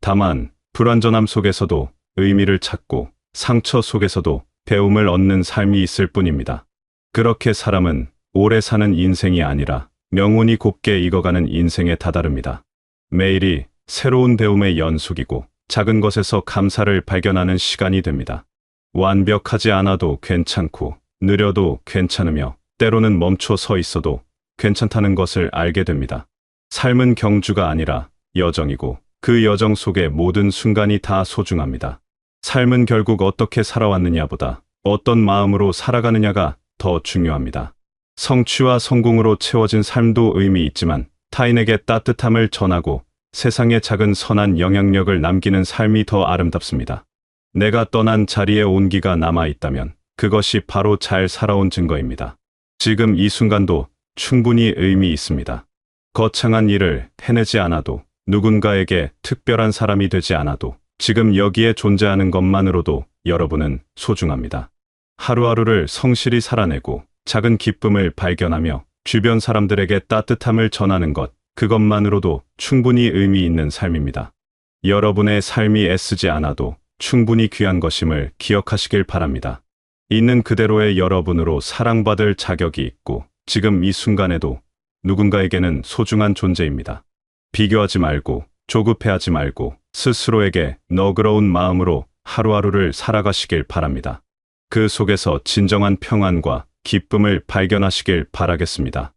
다만 불완전함 속에서도 의미를 찾고 상처 속에서도 배움을 얻는 삶이 있을 뿐입니다. 그렇게 사람은 오래 사는 인생이 아니라 영혼이 곱게 익어가는 인생에 다다릅니다. 매일이 새로운 배움의 연속이고 작은 것에서 감사를 발견하는 시간이 됩니다. 완벽하지 않아도 괜찮고 느려도 괜찮으며 때로는 멈춰 서 있어도 괜찮다는 것을 알게 됩니다. 삶은 경주가 아니라 여정이고 그 여정 속의 모든 순간이 다 소중합니다. 삶은 결국 어떻게 살아왔느냐보다 어떤 마음으로 살아가느냐가 더 중요합니다. 성취와 성공으로 채워진 삶도 의미 있지만 타인에게 따뜻함을 전하고 세상에 작은 선한 영향력을 남기는 삶이 더 아름답습니다. 내가 떠난 자리에 온기가 남아있다면 그것이 바로 잘 살아온 증거입니다. 지금 이 순간도 충분히 의미 있습니다. 거창한 일을 해내지 않아도 누군가에게 특별한 사람이 되지 않아도 지금 여기에 존재하는 것만으로도 여러분은 소중합니다. 하루하루를 성실히 살아내고 작은 기쁨을 발견하며 주변 사람들에게 따뜻함을 전하는 것, 그것만으로도 충분히 의미 있는 삶입니다. 여러분의 삶이 애쓰지 않아도 충분히 귀한 것임을 기억하시길 바랍니다. 있는 그대로의 여러분으로 사랑받을 자격이 있고 지금 이 순간에도 누군가에게는 소중한 존재입니다. 비교하지 말고 조급해하지 말고 스스로에게 너그러운 마음으로 하루하루를 살아가시길 바랍니다. 그 속에서 진정한 평안과 기쁨을 발견하시길 바라겠습니다.